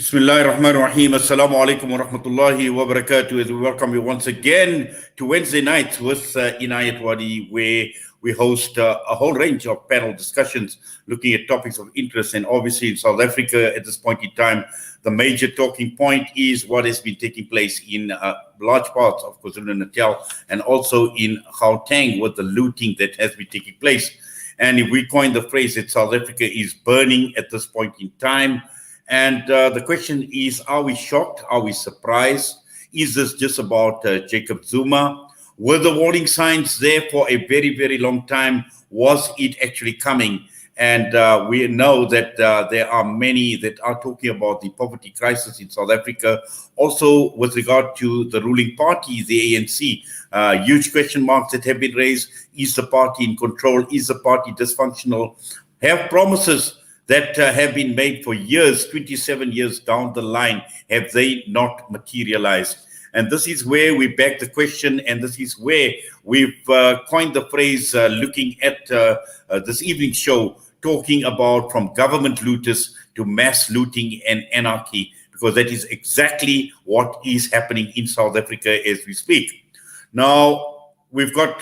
Bismillahir Rahmanir Rahim. Assalamu alaikum wa rahmatullahi wa barakatuh. As we welcome you once again to Wednesday nights with Inayat Wadi, where we host a whole range of panel discussions looking at topics of interest. And obviously, in South Africa, at this point in time, the major talking point is what has been taking place in large parts of KwaZulu-Natal and also in Gauteng with the looting that has been taking place. And if we coin the phrase that South Africa is burning at this point in time, and the question is, are we shocked? Are we surprised? Is this just about Jacob Zuma? Were the warning signs there for a very, very long time? Was it actually coming? And we know that there are many that are talking about the poverty crisis in South Africa. Also, with regard to the ruling party, the ANC, huge question marks that have been raised. Is the party in control? Is the party dysfunctional? Have promises that have been made for years, 27 years down the line, have they not materialized? And this is where we beg the question, and this is where we've coined the phrase looking at this evening show, talking about from government looters to mass looting and anarchy, because that is exactly what is happening in South Africa as we speak. Now, we've got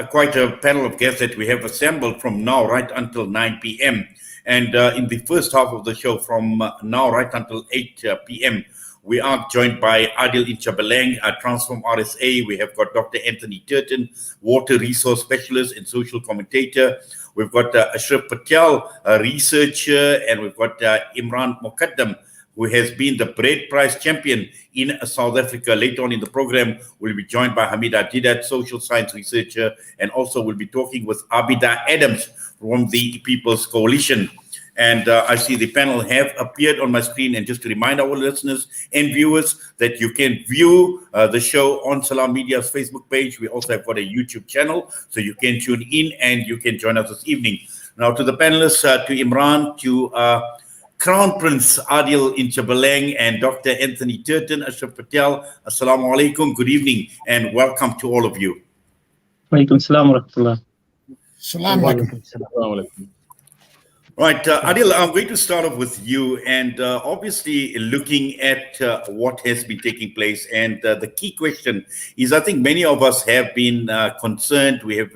quite a panel of guests that we have assembled from now right until 9 p.m. And in the first half of the show, from now right until 8 p.m., we are joined by Adil Inchabeleng, Transform RSA. We have got Dr. Anthony Turton, water resource specialist and social commentator. We've got Ashraf Patel, a researcher, and we've got Imran Mokaddam, who has been the bread prize champion in South Africa. Later on in the program, we'll be joined by Hamida Didat, social science researcher, and also we'll be talking with Abida Adams from the People's Coalition. And I see the panel have appeared on my screen. And just to remind our listeners and viewers that you can view the show on Salam Media's Facebook page. We also have got a YouTube channel, so you can tune in and you can join us this evening. Now to the panelists, to Imran, to Crown Prince Adil Inchabeleng and Dr. Anthony Turton, Ashraf Patel, Assalamu alaikum, good evening, and welcome to all of you. Walaikum salam wa rahmatullah. Salam alaikum. Right, Adil, I'm going to start off with you, and obviously looking at what has been taking place. And the key question is, I think many of us have been concerned. We have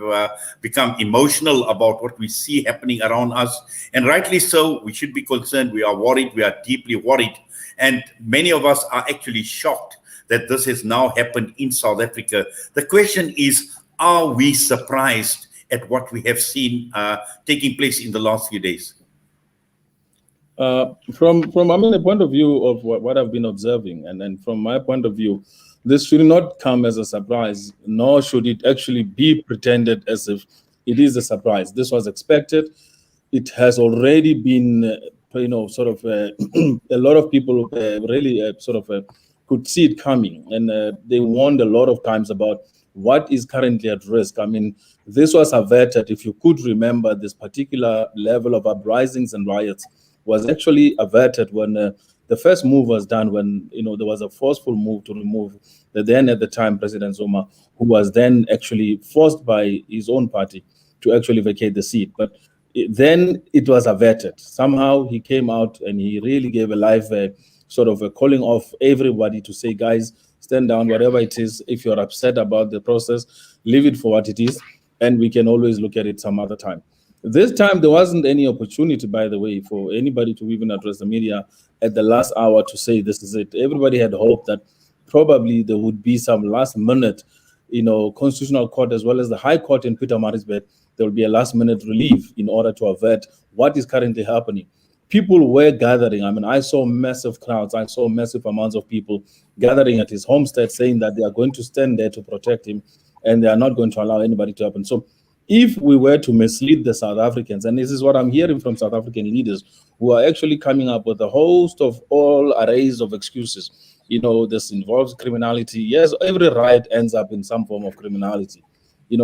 become emotional about what we see happening around us. And rightly so, we should be concerned. We are worried. We are deeply worried. And many of us are actually shocked that this has now happened in South Africa. The question is, are we surprised at what we have seen taking place in the last few days? From the point of view of what I've been observing, and from my point of view, this should not come as a surprise, nor should it actually be pretended as if it is a surprise. This was expected. It has already been, a lot of people really could see it coming, and they warned a lot of times about what is currently at risk. I mean, this was averted. If you could remember, this particular level of uprisings and riots was actually averted when the first move was done, when there was a forceful move to remove the then at the time President Zuma, who was then actually forced by his own party to actually vacate the seat. But then it was averted. Somehow he came out and he really gave a live a calling off everybody to say, guys, stand down, whatever it is. If you're upset about the process, leave it for what it is, and we can always look at it some other time. This time, there wasn't any opportunity, by the way, for anybody to even address the media at the last hour to say this is it. Everybody had hoped that probably there would be some last-minute, Constitutional Court as well as the High Court in Pietermaritzburg, there will be a last-minute relief in order to avert what is currently happening. People were gathering. I mean, I saw massive crowds. I saw massive amounts of people gathering at his homestead saying that they are going to stand there to protect him and they are not going to allow anybody to happen. So if we were to mislead the South Africans, and this is what I'm hearing from South African leaders who are actually coming up with a host of all arrays of excuses, this involves criminality. Yes, every riot ends up in some form of criminality,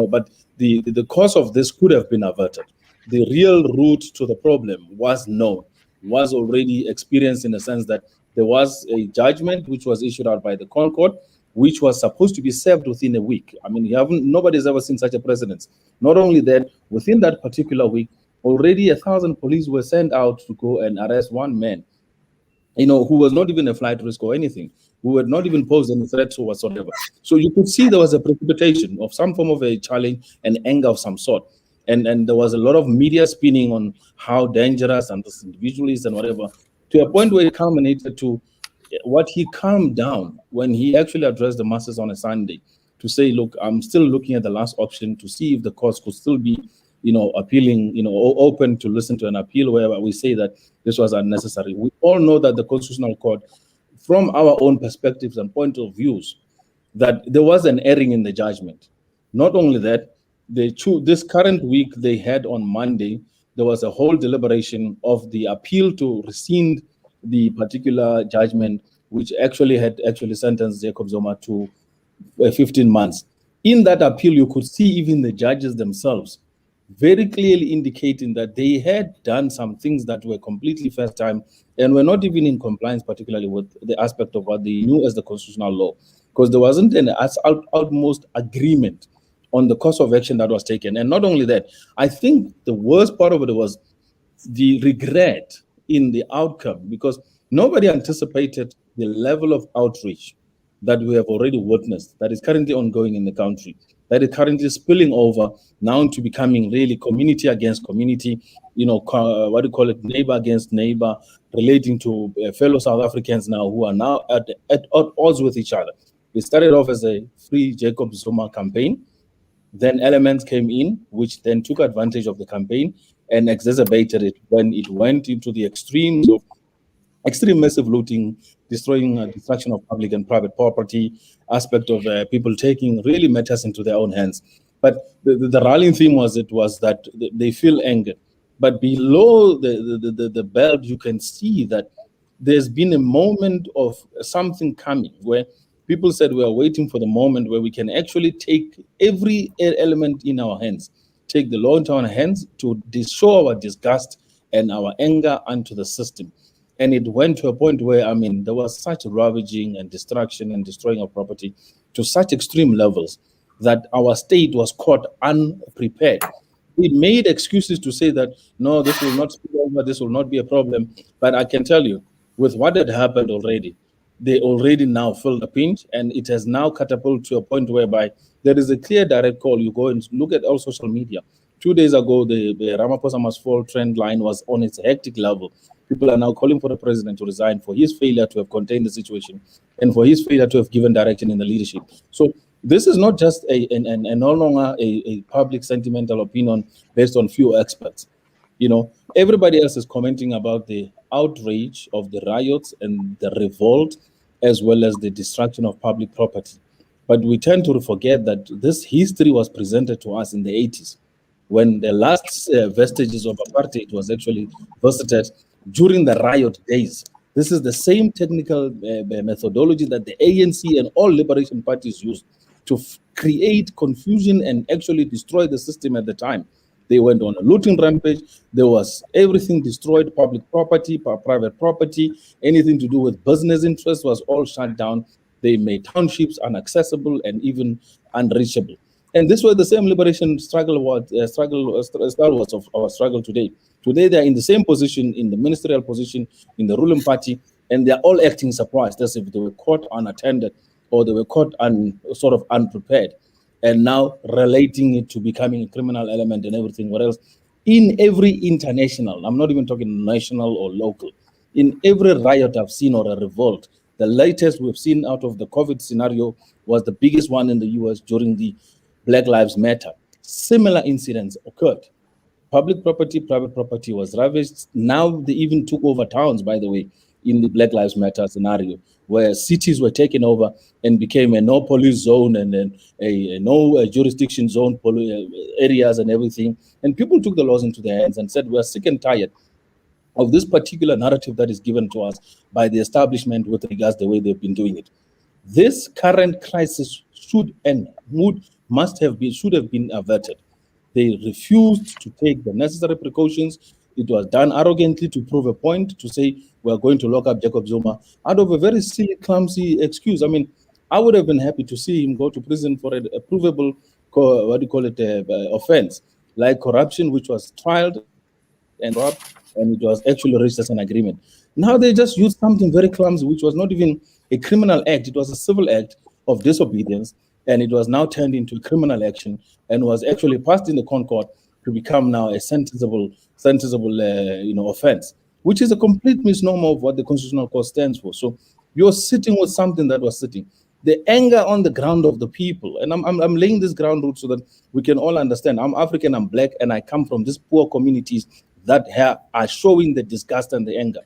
but the cause of this could have been averted. The real root to the problem was known, was already experienced in the sense that there was a judgment which was issued out by the Concord, which was supposed to be served within a week. I mean, nobody's ever seen such a precedent. Not only that, within that particular week, already 1,000 police were sent out to go and arrest one man who was not even a flight risk or anything, who had not even posed any threats or whatsoever. So you could see there was a precipitation of some form of a challenge and anger of some sort. And there was a lot of media spinning on how dangerous and this individual is and whatever, to a point where it culminated to what he calmed down when he actually addressed the masses on a Sunday to say, look, I'm still looking at the last option to see if the courts could still be, appealing, open to listen to an appeal where we say that this was unnecessary. We all know that the Constitutional Court, from our own perspectives and point of views, that there was an erring in the judgment. Not only that, this current week they had on Monday, there was a whole deliberation of the appeal to rescind the particular judgment, which had sentenced Jacob Zuma to 15 months. In that appeal, you could see even the judges themselves very clearly indicating that they had done some things that were completely first time and were not even in compliance, particularly with the aspect of what they knew as the constitutional law, because there wasn't an utmost agreement on the course of action that was taken. And not only that, I think the worst part of it was the regret in the outcome, because nobody anticipated the level of outreach that we have already witnessed, that is currently ongoing in the country, that is currently spilling over now into becoming really community against community, neighbor against neighbor, relating to fellow South Africans now who are now at odds with each other. It started off as a free Jacob Zuma campaign. Then elements came in, which then took advantage of the campaign and exacerbated it when it went into the extremes of extreme massive looting, destruction of public and private property, aspect of people taking really matters into their own hands. But the rallying theme was that they feel anger. But below the belt, you can see that there's been a moment of something coming where people said we are waiting for the moment where we can actually take every element in our hands, take the law into our hands to show our disgust and our anger unto the system. And it went to a point where, there was such ravaging and destruction and destroying of property to such extreme levels that our state was caught unprepared. It made excuses to say that, no, this will not spill over, this will not be a problem. But I can tell you, with what had happened already, they already now feel the pinch, and it has now catapulted to a point whereby there is a clear direct call. You go and look at all social media. 2 days ago, the Ramaphosa must fall trend line was on its hectic level. People are now calling for the president to resign for his failure to have contained the situation and for his failure to have given direction in the leadership. So this is not just no longer a public sentimental opinion based on few experts. Everybody else is commenting about the outrage of the riots and the revolt, as well as the destruction of public property. But we tend to forget that this history was presented to us in the 80s, when the last vestiges of apartheid was actually visited during the riot days. This is the same technical methodology that the ANC and all liberation parties used to create confusion and actually destroy the system at the time. They went on a looting rampage. There was everything destroyed, public property, private property, anything to do with business interests was all shut down. They made townships inaccessible and even unreachable. And this was the same liberation stalwarts of our struggle today. Today, they're in the same position, in the ministerial position, in the ruling party, and they're all acting surprised as if they were caught unattended or they were caught sort of unprepared, and now relating it to becoming a criminal element and everything. What else? In every international, I'm not even talking national or local, in every riot I've seen or a revolt, the latest we've seen out of the COVID scenario was the biggest one in the US during the Black Lives Matter. Similar incidents occurred. Public property, private property was ravaged. Now they even took over towns, by the way, in the Black Lives Matter scenario, where cities were taken over and became a no police zone and then a no jurisdiction zone areas and everything. And people took the laws into their hands and said, we're sick and tired of this particular narrative that is given to us by the establishment with regards to the way they've been doing it. This current crisis should have been averted. They refused to take the necessary precautions. It was done arrogantly to prove a point, to say we're going to lock up Jacob Zuma out of a very silly, clumsy excuse. I would have been happy to see him go to prison for a provable, offense, like corruption, which was trialed and corrupt and it was actually reached as an agreement. Now they just used something very clumsy, which was not even a criminal act. It was a civil act of disobedience, and it was now turned into a criminal action and was actually passed in the Concord to become now a sentenciable offense, which is a complete misnomer of what the Constitutional Court stands for. So you're sitting with something that was sitting. The anger on the ground of the people, and I'm laying this ground root so that we can all understand. I'm African, I'm black, and I come from these poor communities that are showing the disgust and the anger.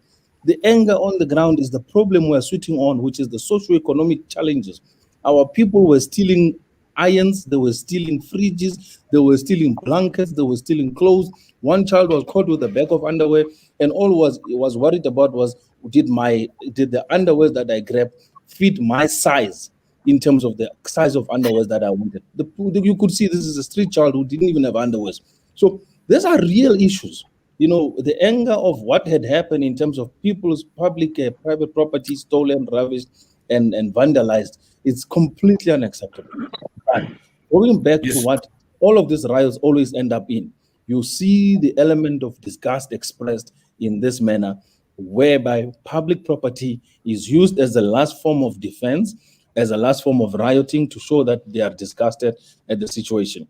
The anger on the ground is the problem we're sitting on, which is the socio-economic challenges. Our people were stealing irons, they were stealing fridges, they were stealing blankets, they were stealing clothes. One child was caught with a bag of underwear, and all was worried about was, did the underwear that I grabbed fit my size in terms of the size of underwear that I wanted? You could see this is a street child who didn't even have underwear. So these are real issues. The anger of what had happened in terms of people's public private property stolen, ravished, and vandalized, it's completely unacceptable. But going back to what all of these riots always end up in, you see the element of disgust expressed in this manner, whereby public property is used as a last form of defense, as a last form of rioting to show that they are disgusted at the situation.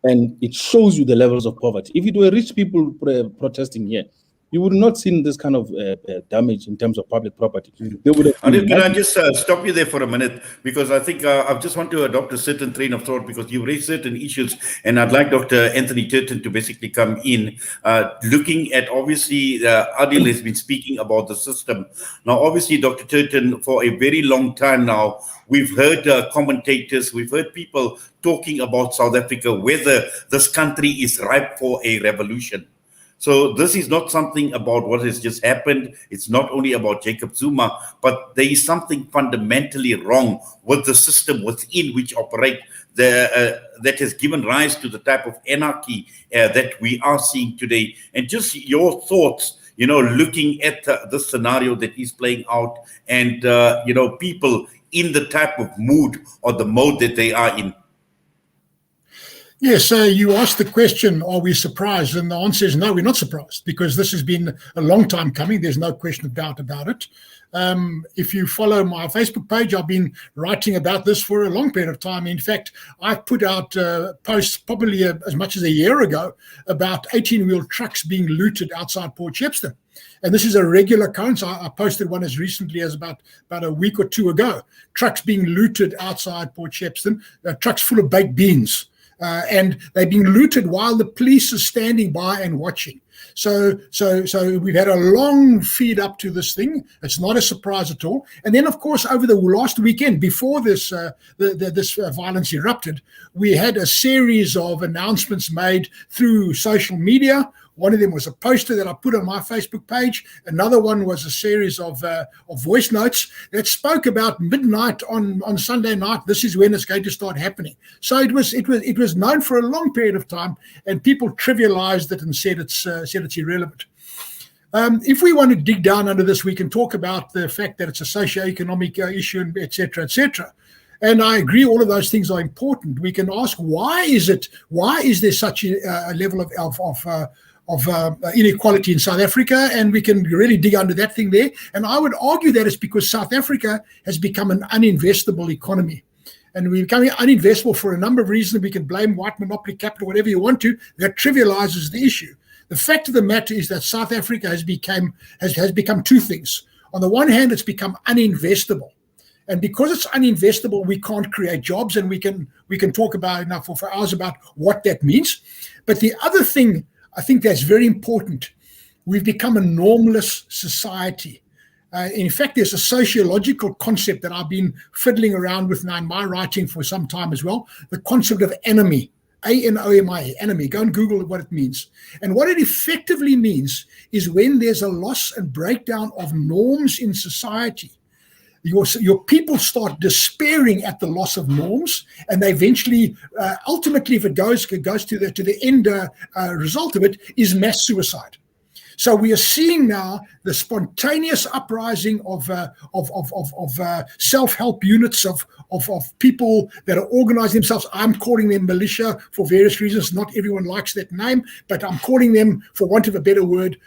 And it shows you the levels of poverty. If it were rich people protesting here, you would not see this kind of damage in terms of public property. They would have. Can I just stop you there for a minute? Because I think I just want to adopt a certain train of thought, because you raised certain issues, and I'd like Dr. Anthony Turton to basically come in, looking at, obviously, Adil has been speaking about the system. Now, obviously, Dr. Turton, for a very long time now, we've heard commentators, we've heard people talking about South Africa, whether this country is ripe for a revolution. So this is not something about what has just happened. It's not only about Jacob Zuma, but there is something fundamentally wrong with the system within which operate that has given rise to the type of anarchy that we are seeing today. And just your thoughts, looking at this scenario that is playing out, and people in the type of mood or the mode that they are in. Yes, you asked the question, are we surprised? And the answer is no, we're not surprised, because this has been a long time coming. There's no question of doubt about it. If you follow my Facebook page, I've been writing about this for a long period of time. In fact, I've put out posts probably as much as a year ago about 18-wheel trucks being looted outside Port Shepstone. And this is a regular occurrence. I posted one as recently as about a week or two ago. Trucks being looted outside Port Shepstone, trucks full of baked beans. And they're being looted while the police are standing by and watching. So we've had a long feed up to this thing. It's not a surprise at all. And then, of course, over the last weekend, before this this violence erupted, we had a series of announcements made through social media. One of them was a poster that I put on my Facebook page. Another one was a series of voice notes that spoke about midnight on Sunday night. This is when it's going to start happening. So it was known for a long period of time, and people trivialized it and said it's irrelevant. If we want to dig down under this, we can talk about the fact that it's a socio-economic issue, et cetera, et cetera. And I agree, all of those things are important. We can ask, why is there such a level of inequality in South Africa? And we can really dig under that thing there. And I would argue that it's because South Africa has become an uninvestable economy. And we're becoming uninvestable for a number of reasons. We can blame white monopoly capital, whatever you want to. That trivializes the issue. The fact of the matter is that South Africa has become two things. On the one hand, it's become uninvestable. And because it's uninvestable, we can't create jobs. And we can talk about it now for hours about what that means. But the other thing I think that's very important, we've become a normalist society. In fact, there's a sociological concept that I've been fiddling around with now in my writing for some time as well, the concept of enemy, A-N-O-M-I, enemy. Go and Google what it means. And what it effectively means is when there's a loss and breakdown of norms in society, your people start despairing at the loss of norms, and they eventually, ultimately, if it goes to the end result of it, is mass suicide. So we are seeing now the spontaneous uprising of self-help units of people that are organizing themselves. I'm calling them militia for various reasons. Not everyone likes that name, but I'm calling them, for want of a better word,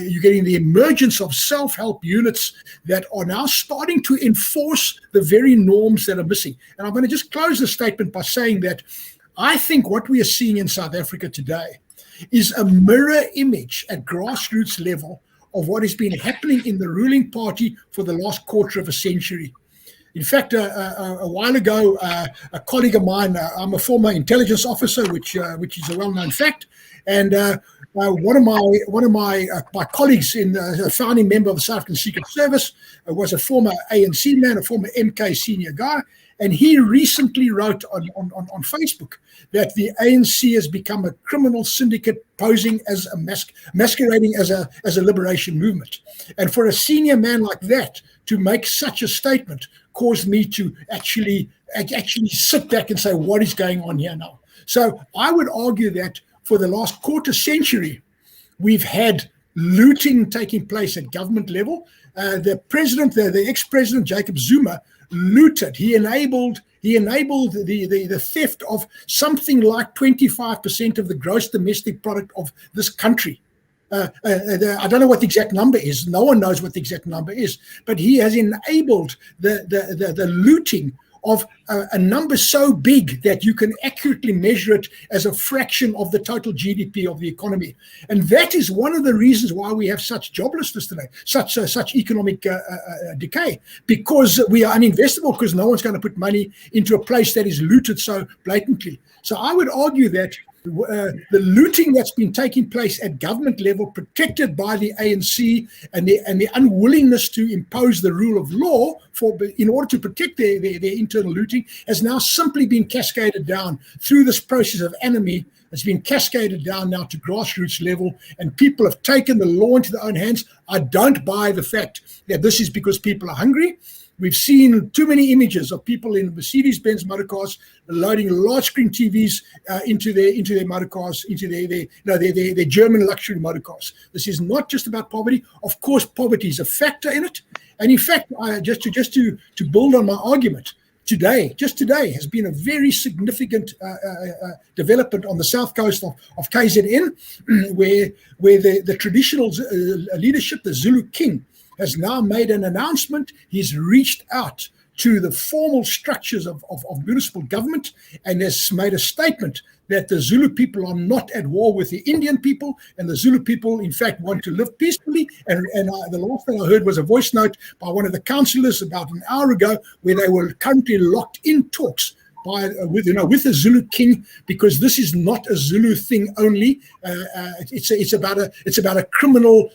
you're getting the emergence of self-help units that are now starting to enforce the very norms that are missing. And I'm going to just close the statement by saying that I think what we are seeing in South Africa today is a mirror image at grassroots level of what has been happening in the ruling party for the last quarter of a century. In fact, a while ago, a colleague of mine, I'm a former intelligence officer, which is a well-known fact, and one of my colleagues, a founding member of the South African Secret Service, was a former ANC man, a former MK senior guy, and he recently wrote on Facebook that the ANC has become a criminal syndicate posing as masquerading as a liberation movement. And for a senior man like that to make such a statement caused me to actually sit back and say, what is going on here now? So I would argue that for the last quarter century, we've had looting taking place at government level. The president, the ex-president Jacob Zuma, looted. He enabled the theft of something like 25% of the gross domestic product of this country. I don't know what the exact number is. No one knows what the exact number is, but he has enabled the looting of a number so big that you can accurately measure it as a fraction of the total GDP of the economy. And that is one of the reasons why we have such joblessness today, such economic decay, because we are uninvestable, because no one's going to put money into a place that is looted so blatantly. So I would argue that the looting that's been taking place at government level, protected by the ANC, and the unwillingness to impose the rule of law in order to protect their internal looting, has now simply been cascaded down through this process of anarchy. It's been cascaded down now to grassroots level, and people have taken the law into their own hands. I don't buy the fact that this is because people are hungry. We've seen too many images of people in Mercedes-Benz motor cars loading large screen TVs into their motor cars, into their German luxury motor cars. This is not just about poverty. Of course, poverty is a factor in it. And in fact, just to build on my argument, today has been a very significant development on the south coast of KZN, where the traditional leadership, the Zulu King, has now made an announcement. He's reached out to the formal structures of municipal government and has made a statement that the Zulu people are not at war with the Indian people, and the Zulu people, in fact, want to live peacefully. And the last thing I heard was a voice note by one of the councillors about an hour ago, where they were currently locked in talks with the Zulu King, because this is not a Zulu thing only. It's about a criminal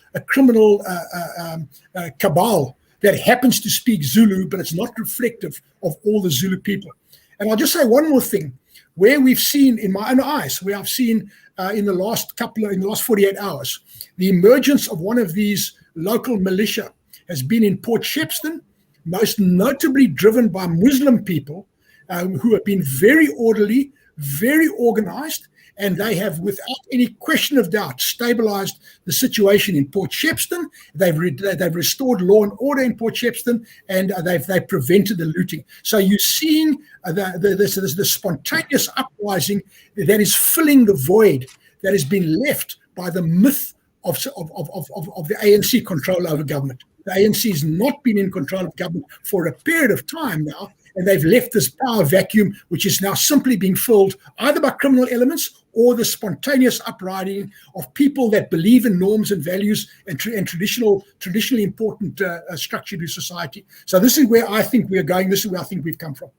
cabal that happens to speak Zulu, but it's not reflective of all the Zulu people. And I'll just say one more thing, where we've seen, in my own eyes, where I've seen in the last 48 hours, the emergence of one of these local militia has been in Port Shepstone, most notably driven by Muslim people, who have been very orderly, very organized, and they have, without any question of doubt, stabilized the situation in Port Shepstone. They've restored law and order in Port Shepstone, and they've prevented the looting. So you're seeing the spontaneous uprising that is filling the void that has been left by the myth of the ANC control over government. The ANC has not been in control of government for a period of time now, and they've left this power vacuum, which is now simply being filled either by criminal elements or the spontaneous uprising of people that believe in norms and values and traditionally important structure to society. So this is where I think we're going. This is where I think we've come from.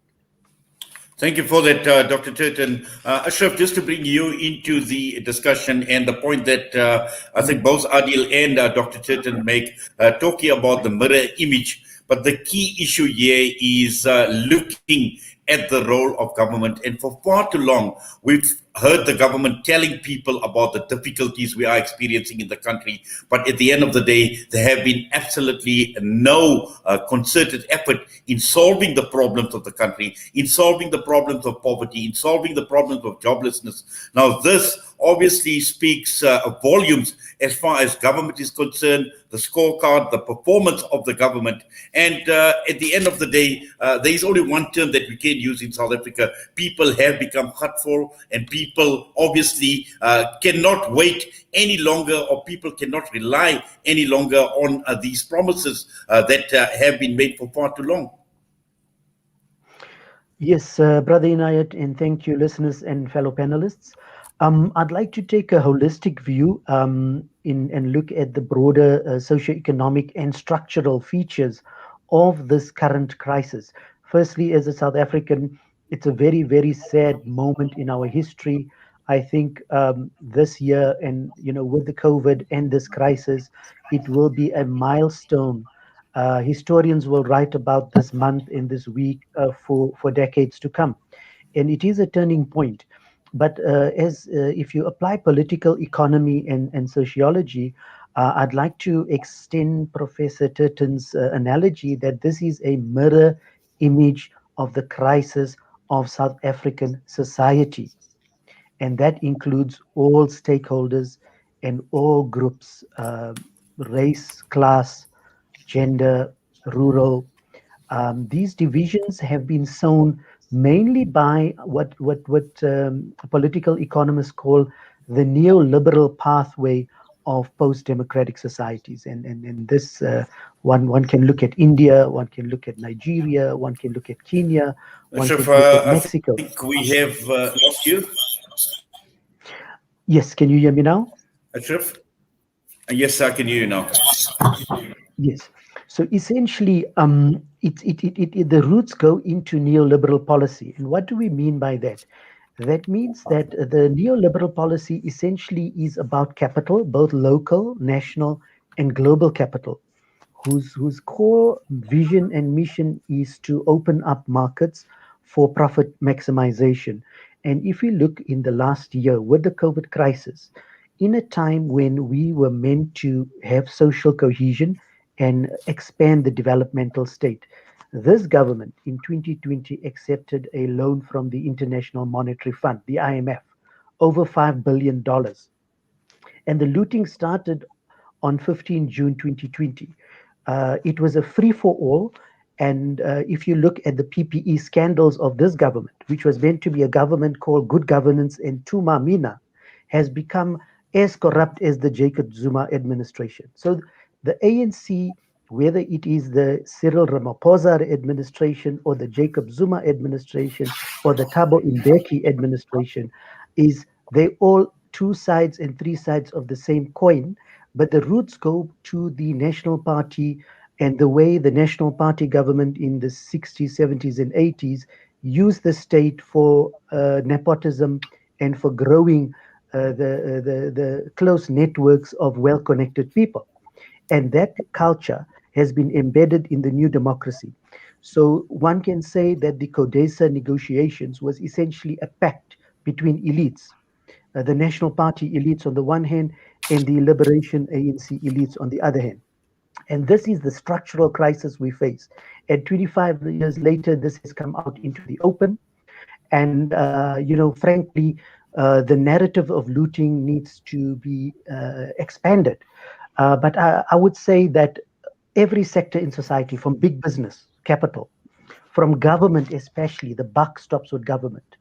Thank you for that, Dr. Turton. Ashraf, just to bring you into the discussion and the point that I think both Adil and Dr. Turton make, talking about the mirror image. But the key issue here is looking at the role of government. And for far too long, we've heard the government telling people about the difficulties we are experiencing in the country, but at the end of the day, there have been absolutely no concerted effort in solving the problems of the country, in solving the problems of poverty, in solving the problems of joblessness. Now, this obviously speaks volumes as far as government is concerned, the scorecard, the performance of the government. And at the end of the day, there is only one term that we can use in South Africa. People have become hurtful, and people obviously cannot wait any longer, or people cannot rely any longer on these promises that have been made for far too long. Yes, Brother Inayat, and thank you, listeners and fellow panelists. I'd like to take a holistic view and look at the broader socioeconomic and structural features of this current crisis. Firstly, as a South African, it's a very, very sad moment in our history. I think this year, and with the COVID and this crisis, it will be a milestone. Historians will write about this month and this week for decades to come. And it is a turning point. But if you apply political economy and sociology, I'd like to extend Professor Turton's analogy that this is a mirror image of the crisis of South African society. And that includes all stakeholders and all groups, race, class, gender, rural. These divisions have been sown mainly by what political economists call the neoliberal pathway of post-democratic societies. And this one can look at India, one can look at Nigeria, one can look at Kenya, one can look at Mexico. I think we have lost you. Yes, can you hear me now? Ashraf? Yes, I can hear you now. Yes. So essentially, the roots go into neoliberal policy. And what do we mean by that? That means that the neoliberal policy essentially is about capital, both local, national, and global capital, whose core vision and mission is to open up markets for profit maximization. And if we look in the last year with the COVID crisis, in a time when we were meant to have social cohesion and expand the developmental state, this government in 2020 accepted a loan from the International Monetary Fund, the IMF, over $5 billion. And the looting started on 15 June 2020. It was a free-for-all. And if you look at the PPE scandals of this government, which was meant to be a government called Good Governance and Tuma Mina, has become as corrupt as the Jacob Zuma administration. So the ANC, whether it is the Cyril Ramaphosa administration or the Jacob Zuma administration or the Thabo Mbeki administration, they all two sides and three sides of the same coin, but the roots go to the National Party and the way the National Party government in the 60s, 70s, and 80s used the state for nepotism and for growing the close networks of well-connected people. And that culture has been embedded in the new democracy. So one can say that the CODESA negotiations was essentially a pact between elites, the National Party elites on the one hand, and the Liberation ANC elites on the other hand. And this is the structural crisis we face. And 25 years later, this has come out into the open. And, frankly, the narrative of looting needs to be expanded. But I would say that every sector in society, from big business, capital, from government especially, the buck stops with government,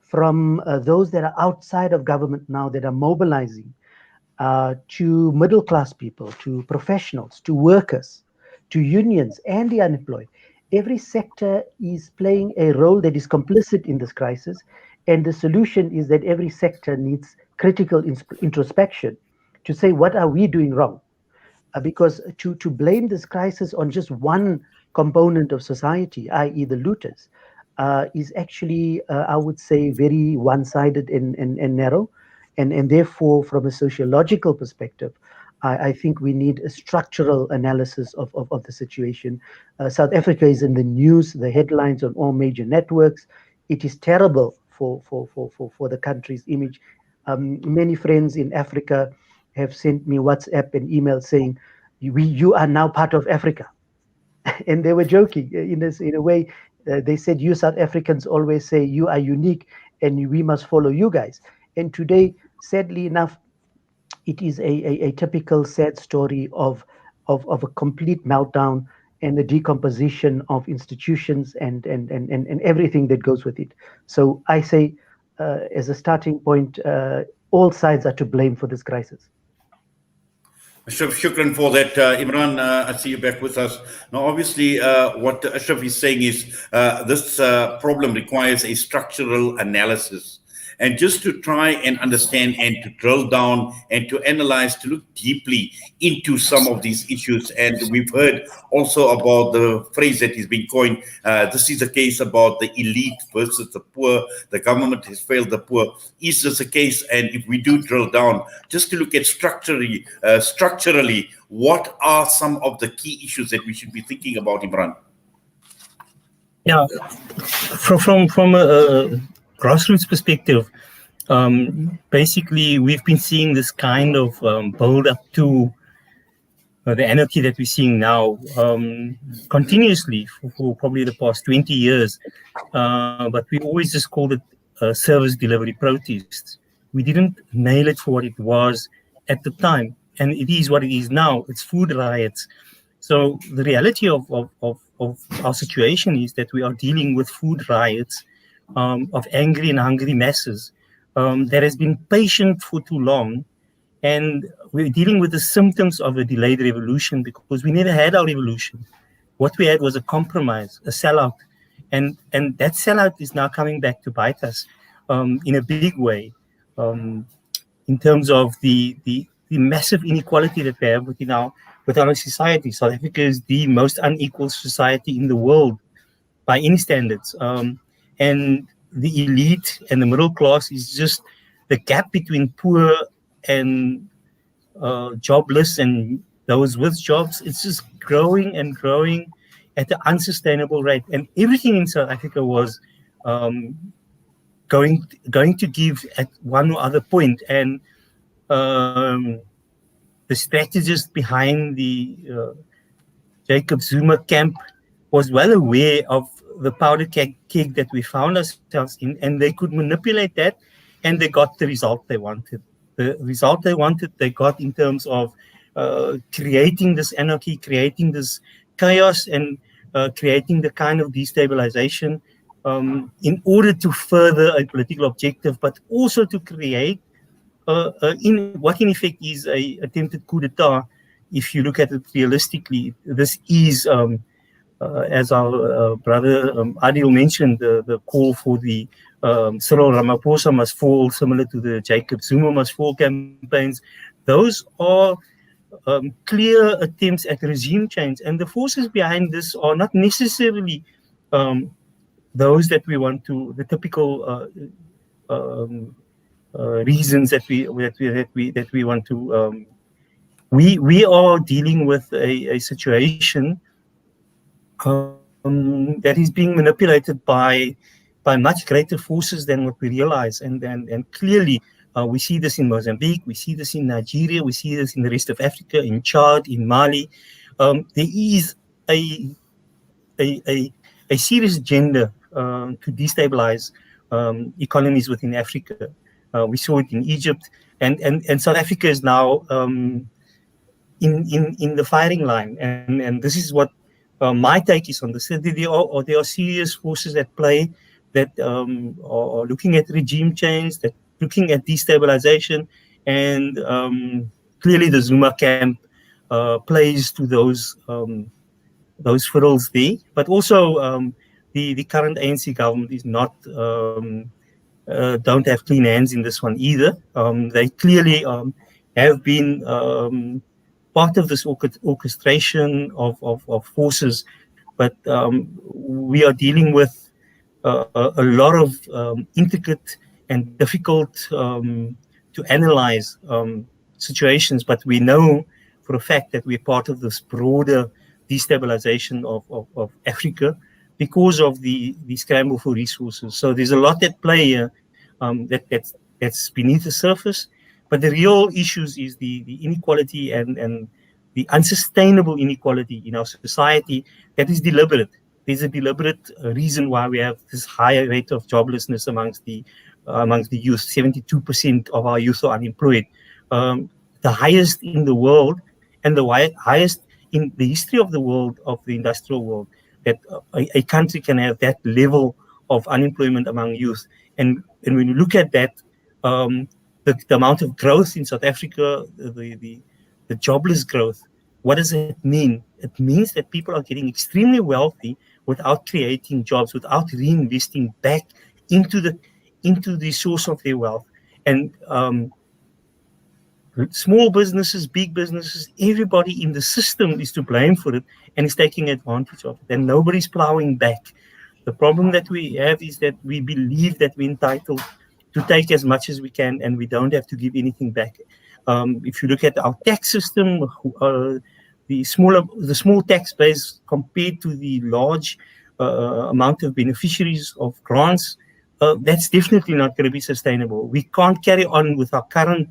from those that are outside of government now that are mobilizing, to middle-class people, to professionals, to workers, to unions, and the unemployed. Every sector is playing a role that is complicit in this crisis, and the solution is that every sector needs critical introspection to say, what are we doing wrong? Because to blame this crisis on just one component of society, i.e. the looters, is actually, I would say, very one-sided and narrow. And therefore, from a sociological perspective, I think we need a structural analysis of the situation. South Africa is in the news, the headlines on all major networks. It is terrible for the country's image. Many friends in Africa have sent me WhatsApp and email saying, you are now part of Africa. And they were joking in a way. They said, you South Africans always say you are unique and we must follow you guys. And today, sadly enough, it is a typical sad story of a complete meltdown and the decomposition of institutions and everything that goes with it. So I say, as a starting point, all sides are to blame for this crisis. Ashraf, shukran for that. Imran, I see you back with us. Now, obviously, what Ashraf is saying is this problem requires a structural analysis. And just to try and understand and to drill down and to analyze, to look deeply into some of these issues. And we've heard also about the phrase that is being coined. This is a case about the elite versus the poor. The government has failed the poor. Is this a case? And if we do drill down, just to look at structurally, what are some of the key issues that we should be thinking about, Imran? Yeah, from a grassroots perspective, basically we've been seeing this kind of build up to the anarchy that we're seeing now continuously for probably the past 20 years. But we always just called it service delivery protests. We didn't nail it for what it was at the time. And it is what it is now. It's food riots. So the reality of our situation is that we are dealing with food riots of angry and hungry masses that has been patient for too long. And we're dealing with the symptoms of a delayed revolution because we never had our revolution. What we had was a compromise, a sellout. And that sellout is now coming back to bite us in a big way in terms of the massive inequality that we have within our society. South Africa is the most unequal society in the world by any standards. And the elite and the middle class is just the gap between poor and jobless and those with jobs. It's just growing and growing at an unsustainable rate. And everything in South Africa was going to give at one or other point. And the strategist behind the Jacob Zuma camp was well aware of the powder keg that we found ourselves in, and they could manipulate that, and they got the result they wanted. The result they wanted, they got in terms of creating this anarchy, creating this chaos, and creating the kind of destabilization in order to further a political objective, but also to create in effect is a attempted coup d'etat. If you look at it realistically, this is, as our brother Adil mentioned, the call for the Cyril Ramaphosa must fall, similar to the Jacob Zuma must fall campaigns. Those are clear attempts at regime change. And the forces behind this are not necessarily those that we want to, the typical reasons that we want to. We are dealing with a situation that is being manipulated by much greater forces than what we realize, and clearly we see this in Mozambique, we see this in Nigeria, we see this in the rest of Africa, in Chad, in Mali. There is a serious agenda to destabilize economies within Africa. We saw it in Egypt, and South Africa is now in the firing line, and this is what my take is on this. There are serious forces at play that are looking at regime change, that looking at destabilization, and clearly the Zuma camp plays to those fiddles there. But also the current ANC government is not don't have clean hands in this one either. They clearly have been part of this orchestration of forces, but we are dealing with a lot of intricate and difficult to analyze situations, but we know for a fact that we're part of this broader destabilization of Africa. because of the scramble for resources. So there's a lot at play here that's beneath the surface. But the real issues is the inequality and the unsustainable inequality in our society that is deliberate. There's a deliberate reason why we have this higher rate of joblessness amongst the youth. 72% of our youth are unemployed, the highest in the world, and the highest in the history of the world, of the industrial world. That a country can have that level of unemployment among youth, and when you look at that, the amount of growth in South Africa, the jobless growth. What does it mean? It means that people are getting extremely wealthy without creating jobs, without reinvesting back into the source of their wealth. And small businesses, big businesses, everybody in the system is to blame for it and is taking advantage of it. And nobody's plowing back. The problem that we have is that we believe that we're entitled to take as much as we can and we don't have to give anything back. If you look at our tax system, the small tax base compared to the large amount of beneficiaries of grants, that's definitely not going to be sustainable. We can't carry on with our current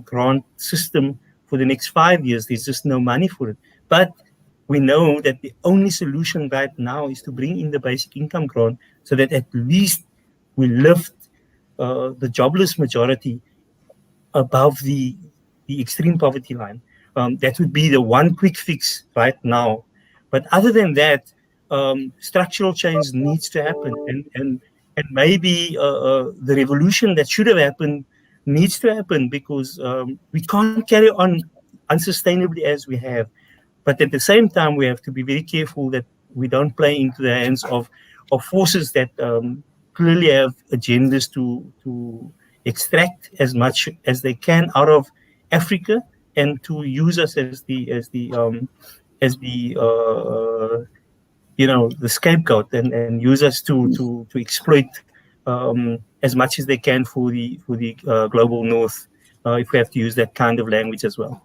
grant system for the next 5 years. There's just no money for it. But we know that the only solution right now is to bring in the basic income grant so that at least we lift the jobless majority above the extreme poverty line. That would be the one quick fix right now. But other than that, structural change needs to happen, and maybe the revolution that should have happened needs to happen, because we can't carry on unsustainably as we have. But at the same time, we have to be very careful that we don't play into the hands of forces that clearly have agendas to extract as much as they can out of Africa and to use us as the scapegoat and use us to exploit as much as they can for the global north, if we have to use that kind of language as well.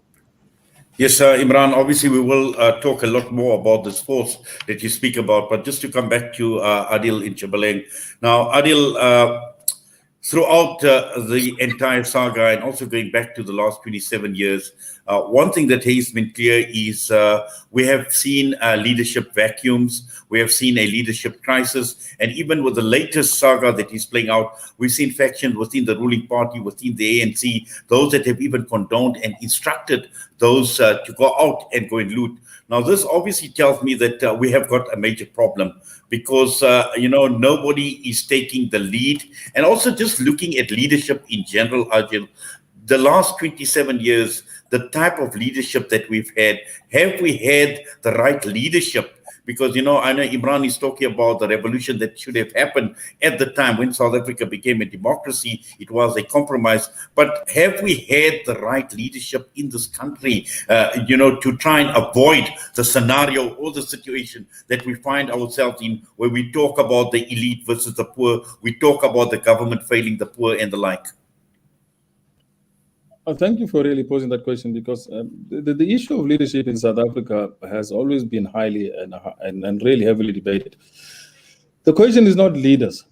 Yes, Imran, obviously we will talk a lot more about this force that you speak about, but just to come back to Adil in Chibaleng. Now, Adil, throughout the entire saga and also going back to the last 27 years, one thing that has been clear is we have seen leadership vacuums, we have seen a leadership crisis, and even with the latest saga that is playing out, we've seen factions within the ruling party, within the ANC, those that have even condoned and instructed those to go out and go and loot. Now, this obviously tells me that we have got a major problem, because nobody is taking the lead. And also just looking at leadership in general, Adil, the last 27 years, the type of leadership that we've had, have we had the right leadership? Because, I know Imran is talking about the revolution that should have happened at the time when South Africa became a democracy. It was a compromise. But have we had the right leadership in this country, to try and avoid the scenario or the situation that we find ourselves in, where we talk about the elite versus the poor, we talk about the government failing the poor and the like? Thank you for really posing that question, because the issue of leadership in South Africa has always been highly and really heavily debated. The question is not leaders.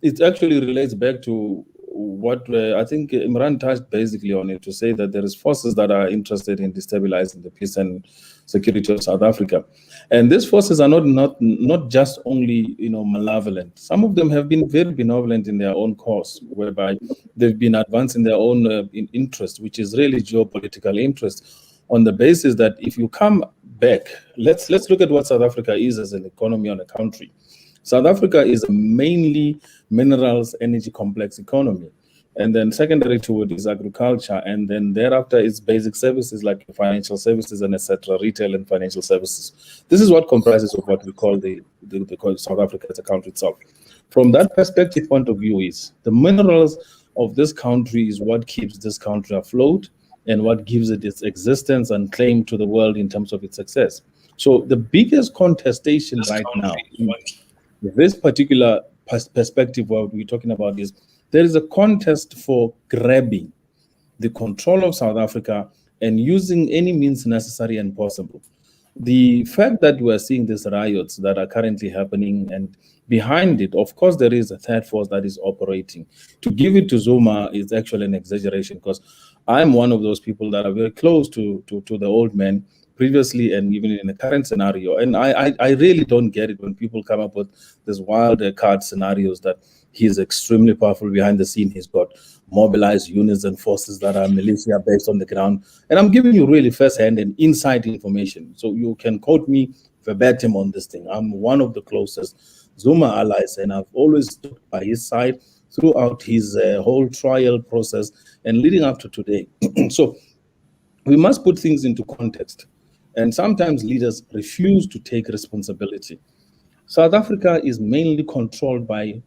It actually relates back to what I think Imran touched basically on it, to say that there is forces that are interested in destabilizing the peace and security of South Africa. And these forces are not just only malevolent. Some of them have been very benevolent in their own cause, whereby they've been advancing their own interest, which is really geopolitical interest, on the basis that if you come back, let's look at what South Africa is as an economy on a country. South Africa is a mainly minerals, energy complex economy. And then secondary to it is agriculture. And then thereafter is basic services like financial services and etc., retail and financial services. This is what comprises of what we call the South Africa as a country itself. From that perspective point of view, is the minerals of this country is what keeps this country afloat and what gives it its existence and claim to the world in terms of its success. So the biggest contestation right now, this particular perspective what we're talking about, is there is a contest for grabbing the control of South Africa and using any means necessary and possible. The fact that we're seeing these riots that are currently happening, and behind it, of course, there is a third force that is operating. To give it to Zuma is actually an exaggeration, because I'm one of those people that are very close to the old man previously and even in the current scenario. And I really don't get it when people come up with these wild card scenarios that he's extremely powerful behind the scene. He's got mobilized units and forces that are militia based on the ground. And I'm giving you really first-hand and inside information. So you can quote me verbatim on this thing. I'm one of the closest Zuma allies, and I've always stood by his side throughout his whole trial process and leading up to today. So we must put things into context. And sometimes leaders refuse to take responsibility. South Africa is mainly controlled by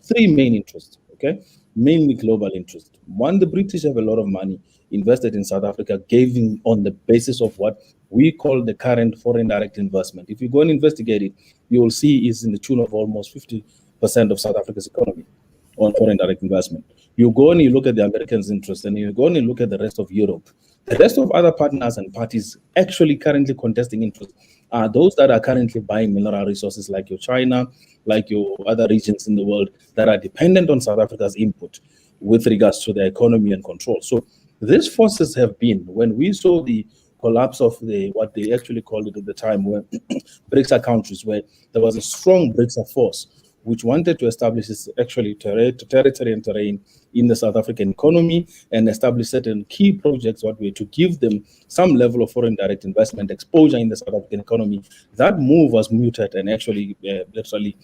three main interests, okay? Mainly global interests. One, the British have a lot of money invested in South Africa, giving on the basis of what we call the current foreign direct investment. If you go and investigate it, you will see it's in the tune of almost 50% of South Africa's economy on foreign direct investment. You go and you look at the Americans' interest, and you go and you look at the rest of Europe. The rest of other partners and parties actually currently contesting interest are those that are currently buying mineral resources, like your China, like your other regions in the world that are dependent on South Africa's input with regards to their economy and control. So these forces have been, when we saw the collapse of what they actually called it at the time, where BRICS countries, where there was a strong BRICS force which wanted to establish its actually territory and terrain in the South African economy and establish certain key projects, what way to give them some level of foreign direct investment exposure in the South African economy. That move was muted and actually literally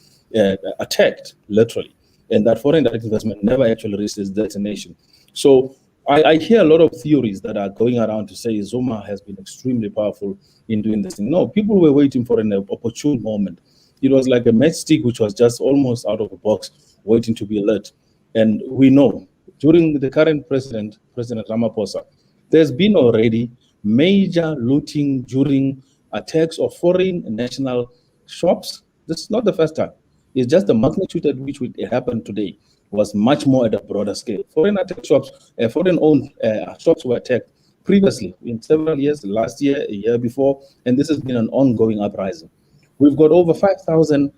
attacked, literally. And that foreign direct investment never actually reached its destination. So I hear a lot of theories that are going around to say Zuma has been extremely powerful in doing this thing. No, people were waiting for an opportune moment. It was like a matchstick which was just almost out of the box, waiting to be lit. And we know during the current President Ramaphosa, there's been already major looting during attacks of foreign national shops. This is not the first time. It's just the magnitude at which it happened today was much more at a broader scale. Foreign attack shops, foreign-owned shops were attacked previously in several years, last year, a year before, and this has been an ongoing uprising. We've got over 5,000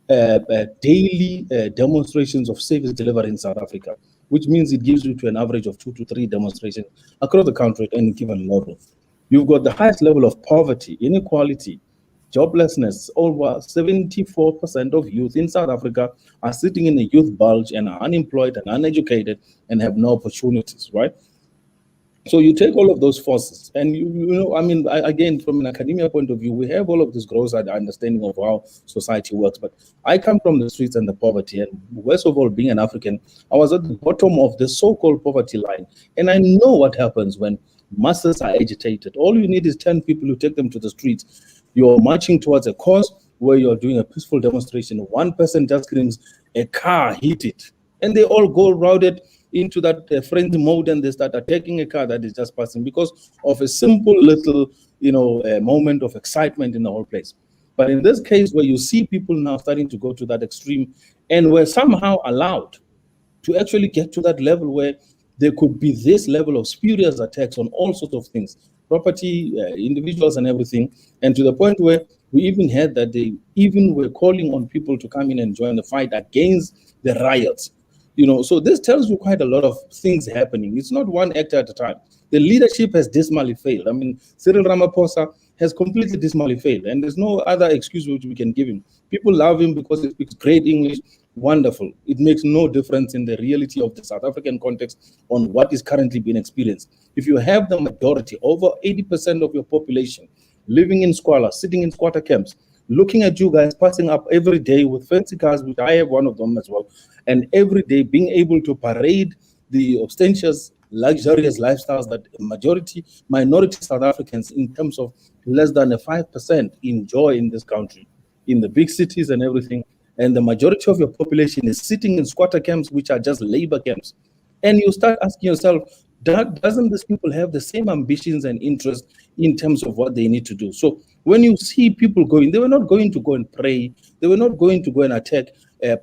daily demonstrations of service delivery in South Africa, which means it gives you to an average of 2 to 3 demonstrations across the country at any given level. You've got the highest level of poverty, inequality, joblessness. Over 74% of youth in South Africa are sitting in a youth bulge and are unemployed and uneducated and have no opportunities, right? So you take all of those forces, and you know, I mean, again, from an academia point of view, we have all of this gross understanding of how society works. But I come from the streets and the poverty, and worst of all, being an African, I was at the bottom of the so-called poverty line, and I know what happens when masses are agitated. All you need is 10 people who take them to the streets. You're marching towards a cause where you're doing a peaceful demonstration. One person just screams, "A car hit it," and they all go routed into that frenzy mode, and they start attacking a car that is just passing because of a simple little, moment of excitement in the whole place. But in this case, where you see people now starting to go to that extreme, and we're somehow allowed to actually get to that level where there could be this level of spurious attacks on all sorts of things, property, individuals, and everything, and to the point where we even had that they even were calling on people to come in and join the fight against the riots. So this tells you quite a lot of things happening. It's not one actor at a time. The leadership has dismally failed. I mean, Cyril Ramaphosa has completely dismally failed, and there's no other excuse which we can give him. People love him because he speaks great English. Wonderful. It makes no difference in the reality of the South African context on what is currently being experienced. If you have the majority, over 80% of your population living in squalor, sitting in squatter camps, looking at you guys passing up every day with fancy cars, which I have one of them as well, and every day being able to parade the ostentatious, luxurious lifestyles that minority South Africans, in terms of less than a 5%, enjoy in this country, in the big cities and everything. And the majority of your population is sitting in squatter camps, which are just labor camps. And you start asking yourself, doesn't these people have the same ambitions and interests in terms of what they need to do? So when you see people going, they were not going to go and pray. They were not going to go and attack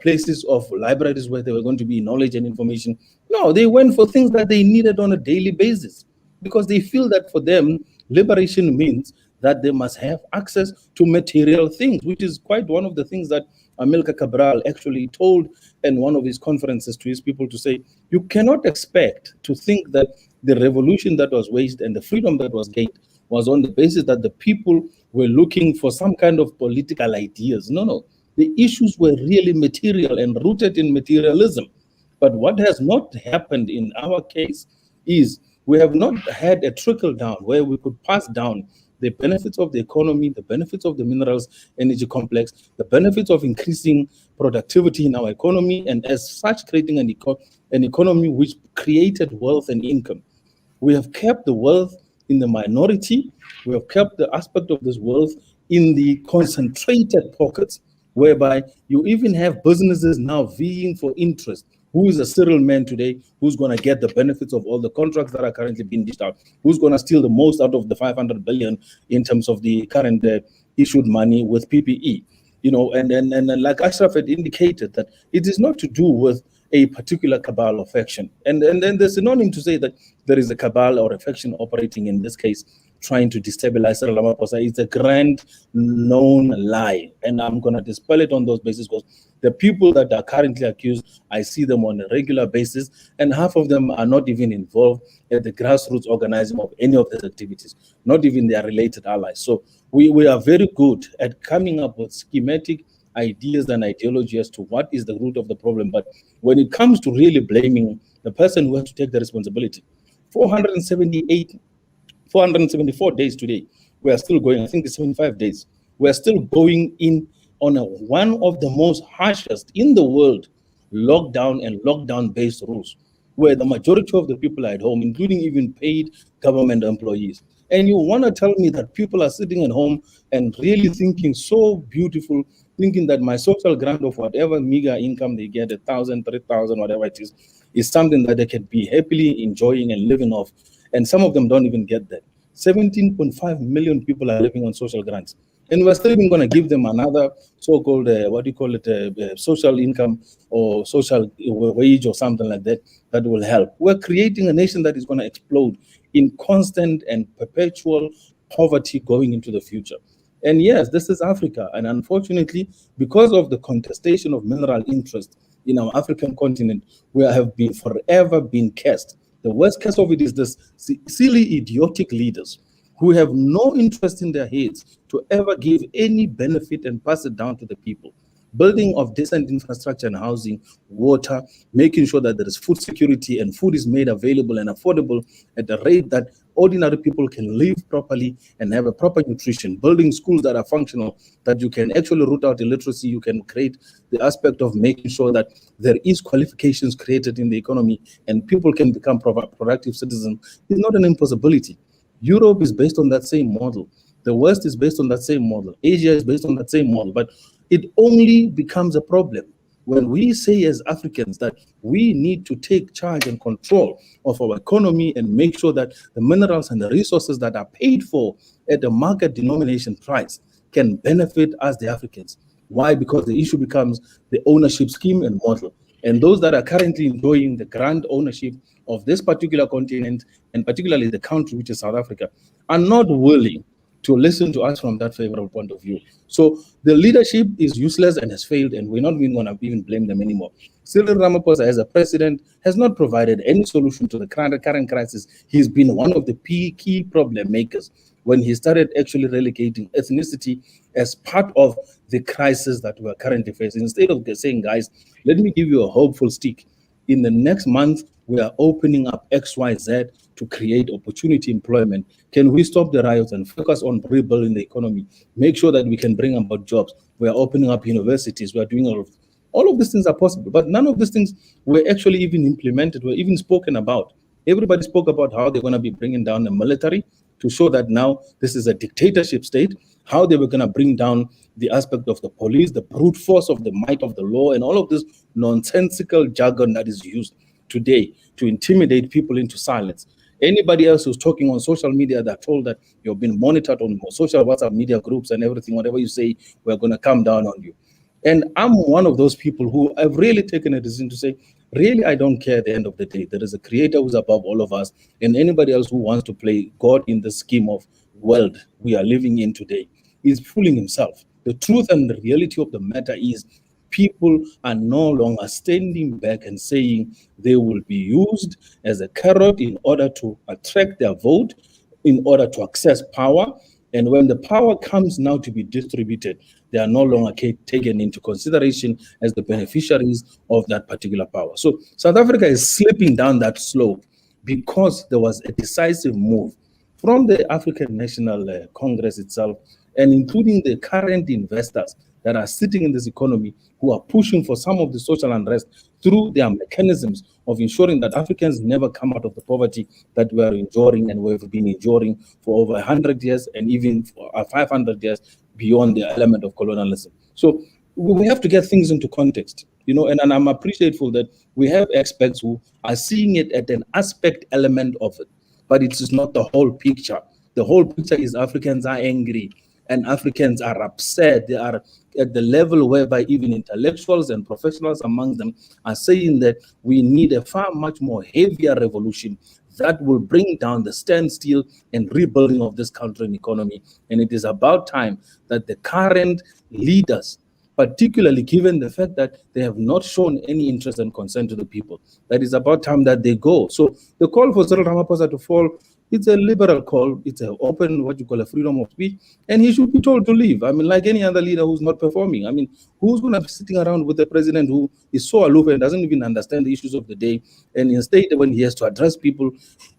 places of libraries where they were going to be knowledge and information. No, they went for things that they needed on a daily basis because they feel that for them, liberation means that they must have access to material things, which is quite one of the things that Amilcar Cabral actually told in one of his conferences to his people, to say, you cannot expect to think that the revolution that was waged and the freedom that was gained was on the basis that the people were looking for some kind of political ideas. No, no. The issues were really material and rooted in materialism. But what has not happened in our case is we have not had a trickle down where we could pass down the benefits of the economy, the benefits of the minerals energy complex, the benefits of increasing productivity in our economy, and as such creating an economy which created wealth and income. We have kept the wealth in the minority. We have kept the aspect of this wealth in the concentrated pockets, whereby you even have businesses now vying for interest. Who is a serial man today who's going to get the benefits of all the contracts that are currently being dished out? Who's going to steal the most out of the 500 billion in terms of the current issued money with PPE? You know, and like Ashraf had indicated, that it is not to do with a particular cabal or faction. And then there's a synonym to say that there is a cabal or a faction operating, in this case, trying to destabilize Cyril Ramaphosa. It's a grand known lie. And I'm going to dispel it on those bases, because the people that are currently accused, I see them on a regular basis, and half of them are not even involved at the grassroots organizing of any of these activities, not even their related allies. So we are very good at coming up with schematic ideas and ideology as to what is the root of the problem. But when it comes to really blaming the person who has to take the responsibility, 474 days today, we are still going, I think it's 75 days, we are still going in on one of the most harshest in the world lockdown and lockdown-based rules, where the majority of the people are at home, including even paid government employees. And you want to tell me that people are sitting at home and really thinking so beautiful, thinking that my social grant of whatever meager income they get, 1,000, 3,000, whatever it is something that they can be happily enjoying and living off. And some of them don't even get that. 17.5 million people are living on social grants. And we're still even going to give them another so-called, social income or social wage or something like that, that will help. We're creating a nation that is going to explode in constant and perpetual poverty going into the future. And yes, this is Africa. And unfortunately, because of the contestation of mineral interest in our African continent, we have been forever been cast. The worst case of it is this silly, idiotic leaders who have no interest in their heads to ever give any benefit and pass it down to the people. Building of decent infrastructure and housing, water, making sure that there is food security and food is made available and affordable at a rate that ordinary people can live properly and have a proper nutrition, building schools that are functional, that you can actually root out illiteracy, you can create the aspect of making sure that there is qualifications created in the economy and people can become productive citizens, is not an impossibility. Europe is based on that same model. The West is based on that same model. Asia is based on that same model. But it only becomes a problem when we say as Africans that we need to take charge and control of our economy and make sure that the minerals and the resources that are paid for at the market denomination price can benefit us, the Africans. Why? Because the issue becomes the ownership scheme and model. And those that are currently enjoying the grand ownership of this particular continent, and particularly the country, which is South Africa, are not willing to listen to us from that favorable point of view. So the leadership is useless and has failed, and we're not even going to even blame them anymore. Cyril Ramaphosa, as a president, has not provided any solution to the current crisis. He's been one of the key problem makers when he started actually relegating ethnicity as part of the crisis that we're currently facing. Instead of saying, guys, let me give you a hopeful stick. In the next month, we are opening up XYZ to create opportunity employment. Can we stop the riots and focus on rebuilding the economy? Make sure that we can bring about jobs. We are opening up universities. We are doing all of these things are possible, but none of these things were actually even implemented, were even spoken about. Everybody spoke about how they're going to be bringing down the military to show that now this is a dictatorship state, how they were going to bring down the aspect of the police, the brute force of the might of the law, and all of this nonsensical jargon that is used today to intimidate people into silence. Anybody else who's talking on social media that told that you've been monitored on social WhatsApp media groups and everything, whatever you say, we're going to come down on you. And I'm one of those people who have really taken a decision to say, really, I don't care at the end of the day. There is a creator who's above all of us, and anybody else who wants to play God in the scheme of world we are living in today is fooling himself. The truth and the reality of the matter is people are no longer standing back and saying they will be used as a carrot in order to attract their vote, in order to access power. And when the power comes now to be distributed, they are no longer taken into consideration as the beneficiaries of that particular power. So South Africa is slipping down that slope because there was a decisive move from the African National Congress itself, and including the current investors that are sitting in this economy who are pushing for some of the social unrest through their mechanisms of ensuring that Africans never come out of the poverty that we are enduring and we've been enduring for over 100 years and even 500 years beyond the element of colonialism. So we have to get things into context, and I'm appreciative that we have experts who are seeing it at an aspect element of it, but it is not the whole picture. The whole picture is Africans are angry and Africans are upset. They are at the level whereby even intellectuals and professionals among them are saying that we need a far much more heavier revolution that will bring down the standstill and rebuilding of this country and economy. And it is about time that the current leaders, particularly given the fact that they have not shown any interest and concern to the people, that is about time that they go. So the call for Cyril Ramaphosa to fall, it's a liberal call. It's an open, what you call a freedom of speech, and he should be told to leave. I mean, like any other leader who's not performing. I mean, who's going to be sitting around with a president who is so aloof and doesn't even understand the issues of the day? And instead, when he has to address people,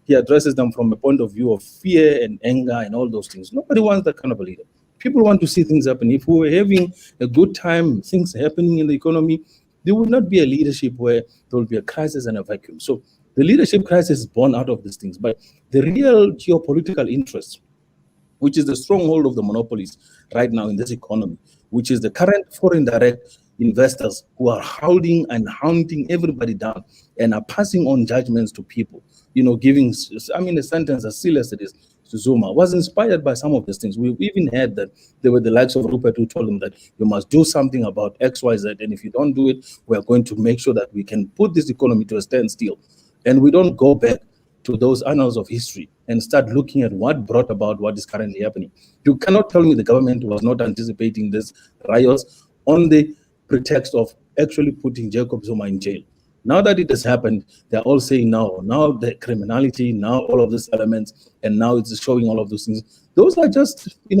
he addresses them from a point of view of fear and anger and all those things. Nobody wants that kind of a leader. People want to see things happen. If we were having a good time, things happening in the economy, there would not be a leadership where there will be a crisis and a vacuum. So the leadership crisis is born out of these things. But the real geopolitical interest, which is the stronghold of the monopolies right now in this economy, which is the current foreign direct investors who are holding and hunting everybody down and are passing on judgments to people, giving, a sentence as silly as it is to Zuma was inspired by some of these things. We've even heard that there were the likes of Rupert who told him that you must do something about X, Y, Z, and if you don't do it, we're going to make sure that we can put this economy to a standstill. And we don't go back to those annals of history and start looking at what brought about what is currently happening. You cannot tell me the government was not anticipating this riots on the pretext of actually putting Jacob Zuma in jail. Now that it has happened, they're all saying now the criminality, now all of these elements, and now it's showing all of those things. Those are just, we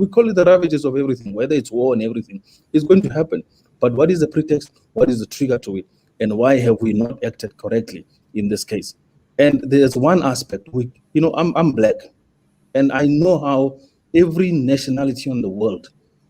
call it the ravages of everything, whether it's war and everything, is going to happen. But what is the pretext? What is the trigger to it? And why have we not acted correctly in this case? And there's one aspect, I'm black, and I know how every nationality in the world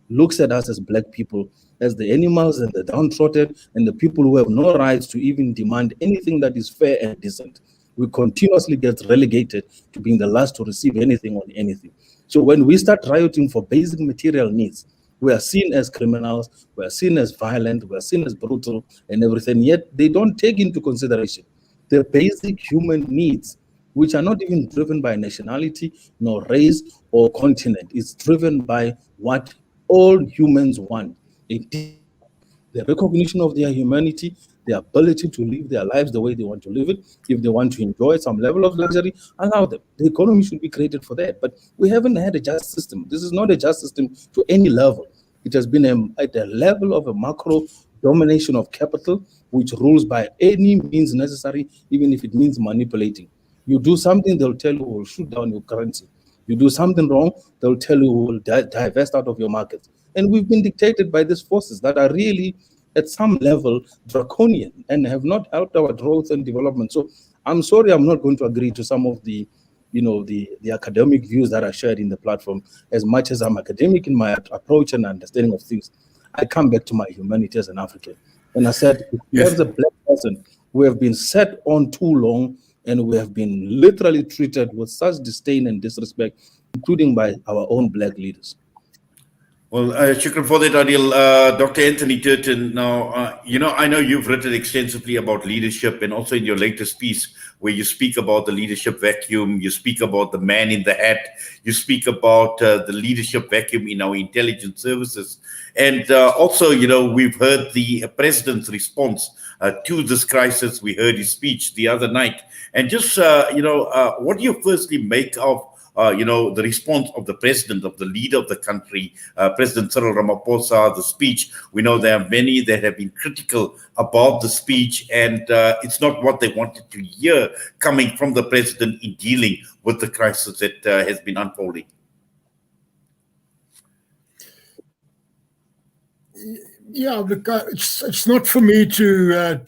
looks at us as black people as the animals and the downtrodden and the people who have no rights to even demand anything that is fair and decent. We continuously get relegated to being the last to receive anything on anything. So when we start rioting for basic material needs, we are seen as criminals, we are seen as violent, we are seen as brutal and everything, yet they don't take into consideration the basic human needs, which are not even driven by nationality, nor race or continent. It's driven by what all humans want. The recognition of their humanity, the ability to live their lives the way they want to live it. If they want to enjoy some level of luxury, allow them. The economy should be created for that. But we haven't had a just system. This is not a just system to any level. It has been at the level of a macro domination of capital, which rules by any means necessary, even if it means manipulating. You do something, they'll tell you we'll shoot down your currency. You do something wrong, they'll tell you we'll divest out of your market. And we've been dictated by these forces that are really, at some level, draconian and have not helped our growth and development. So I'm sorry, I'm not going to agree to some of the academic views that are shared in the platform. As much as I'm academic in my approach and understanding of things, I come back to my humanity as an African. And I said, as a black person, we have been set on too long, and we have been literally treated with such disdain and disrespect, including by our own black leaders. Well, shukran for that, Adil. Dr. Anthony Turton, now, I know you've written extensively about leadership, and also in your latest piece where you speak about the leadership vacuum, you speak about the man in the hat, you speak about the leadership vacuum in our intelligence services. And also, we've heard the president's response to this crisis. We heard his speech the other night. And just, what do you firstly make of the response of the president, of the leader of the country, President Cyril Ramaphosa, the speech. We know there are many that have been critical about the speech, and it's not what they wanted to hear coming from the president in dealing with the crisis that has been unfolding. Yeah, look, it's not for me to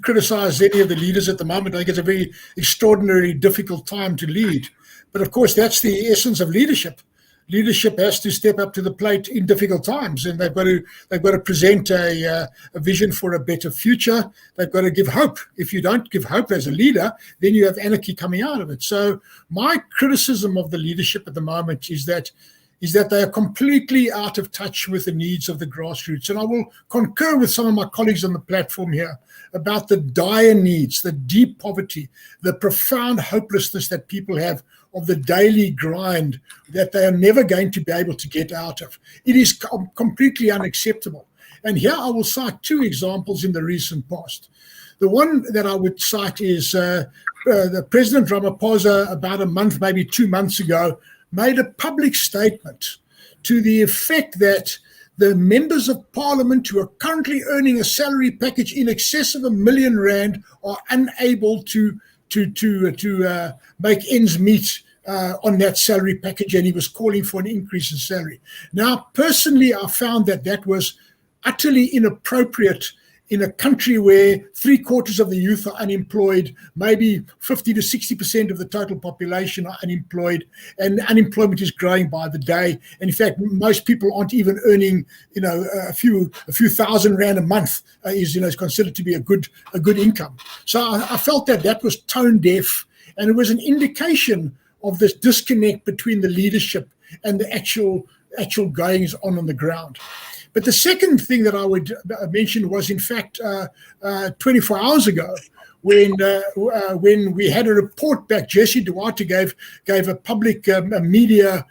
criticize any of the leaders at the moment. I think it's a very extraordinarily difficult time to lead. But of course, that's the essence of leadership. Leadership has to step up to the plate in difficult times, and they've got to present a vision for a better future. They've got to give hope. If you don't give hope as a leader, then you have anarchy coming out of it. So my criticism of the leadership at the moment is that they are completely out of touch with the needs of the grassroots. And I will concur with some of my colleagues on the platform here about the dire needs, the deep poverty, the profound hopelessness that people have of the daily grind that they are never going to be able to get out of. It is completely unacceptable. And here I will cite two examples in the recent past. The one that I would cite is the President Ramaphosa, about a month, maybe 2 months ago, made a public statement to the effect that the members of parliament who are currently earning a salary package in excess of R1 million are unable to make ends meet on that salary package, and he was calling for an increase in salary. Now, personally, I found that was utterly inappropriate in a country where 3/4 of the youth are unemployed, maybe 50 to 60% of the total population are unemployed, and unemployment is growing by the day. And in fact, most people aren't even earning, a few thousand rand a month is considered to be a good income. So I felt that was tone deaf, and it was an indication of this disconnect between the leadership and the actual goings on the ground. But the second thing that I would mention was, in fact, 24 hours ago, when we had a report back. Jesse Duarte gave a public media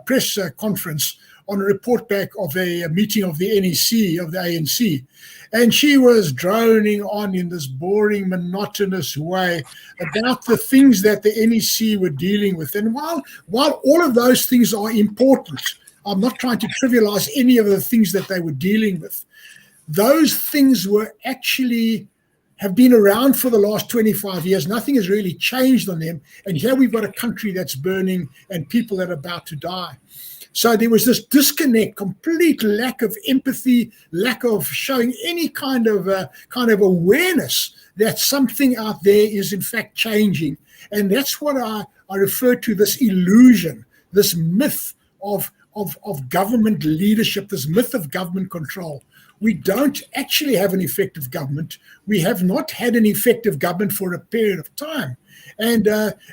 press conference on a report back of a meeting of the NEC, of the ANC. And she was droning on in this boring, monotonous way about the things that the NEC were dealing with. And while all of those things are important, I'm not trying to trivialize any of the things that they were dealing with. Those things have been around for the last 25 years. Nothing has really changed on them. And here we've got a country that's burning and people that are about to die. So there was this disconnect, complete lack of empathy, lack of showing any kind of awareness that something out there is in fact changing. And that's what I refer to, this illusion, this myth of government leadership, this myth of government control. We don't actually have an effective government. We have not had an effective government for a period of time. And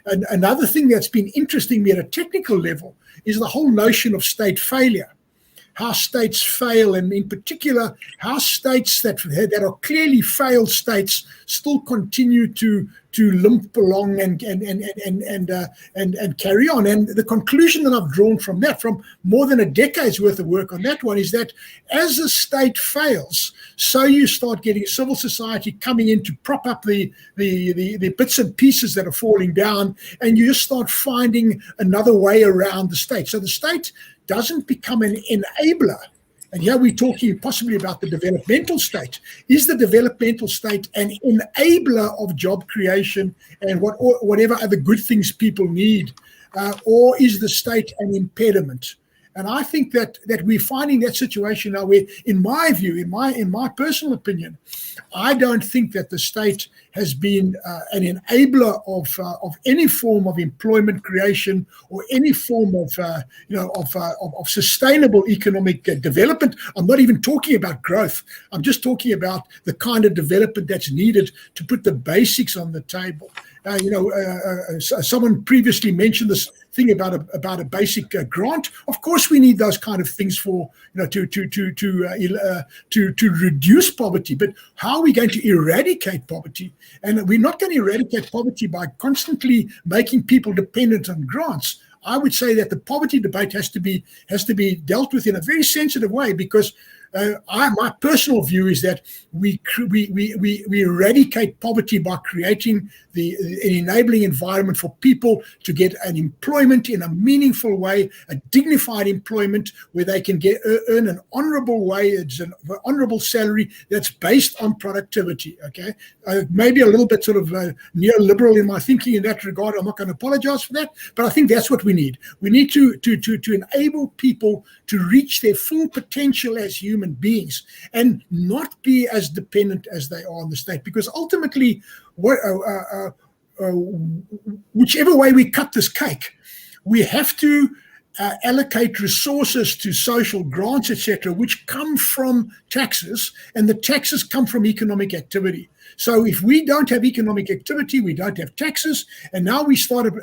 another thing that's been interesting me at a technical level is the whole notion of state failure, how states fail, and in particular, how states that are clearly failed states still continue to limp along and carry on. And the conclusion that I've drawn from that, from more than a decade's worth of work on that one, is that as a state fails, so you start getting civil society coming in to prop up the bits and pieces that are falling down, and you just start finding another way around the state. So the state doesn't become an enabler. And here we're talking possibly about the developmental state. Is the developmental state an enabler of job creation and whatever other good things people need? Or is the state an impediment? And I think that we're finding that situation now where, in my view, in my personal opinion, I don't think that the state has been an enabler of any form of employment creation or any form of sustainable economic development. I'm not even talking about growth. I'm just talking about the kind of development that's needed to put the basics on the table. Someone previously mentioned this thing about a basic grant. Of course, we need those kind of things for to reduce poverty. But how are we going to eradicate poverty? And we're not going to eradicate poverty by constantly making people dependent on grants. I would say that the poverty debate has to be dealt with in a very sensitive way, because My personal view is that we eradicate poverty by creating an enabling environment for people to get an employment in a meaningful way, a dignified employment where they can earn an honorable wage, an honorable salary that's based on productivity. Okay, maybe a little bit sort of neoliberal in my thinking in that regard. I'm not going to apologize for that, but I think that's what we need. We need to enable people to reach their full potential as human beings and not be as dependent as they are on the state, because ultimately whichever way we cut this cake, we have to allocate resources to social grants, etc., which come from taxes, and the taxes come from economic activity. So if we don't have economic activity, we don't have taxes. And now we started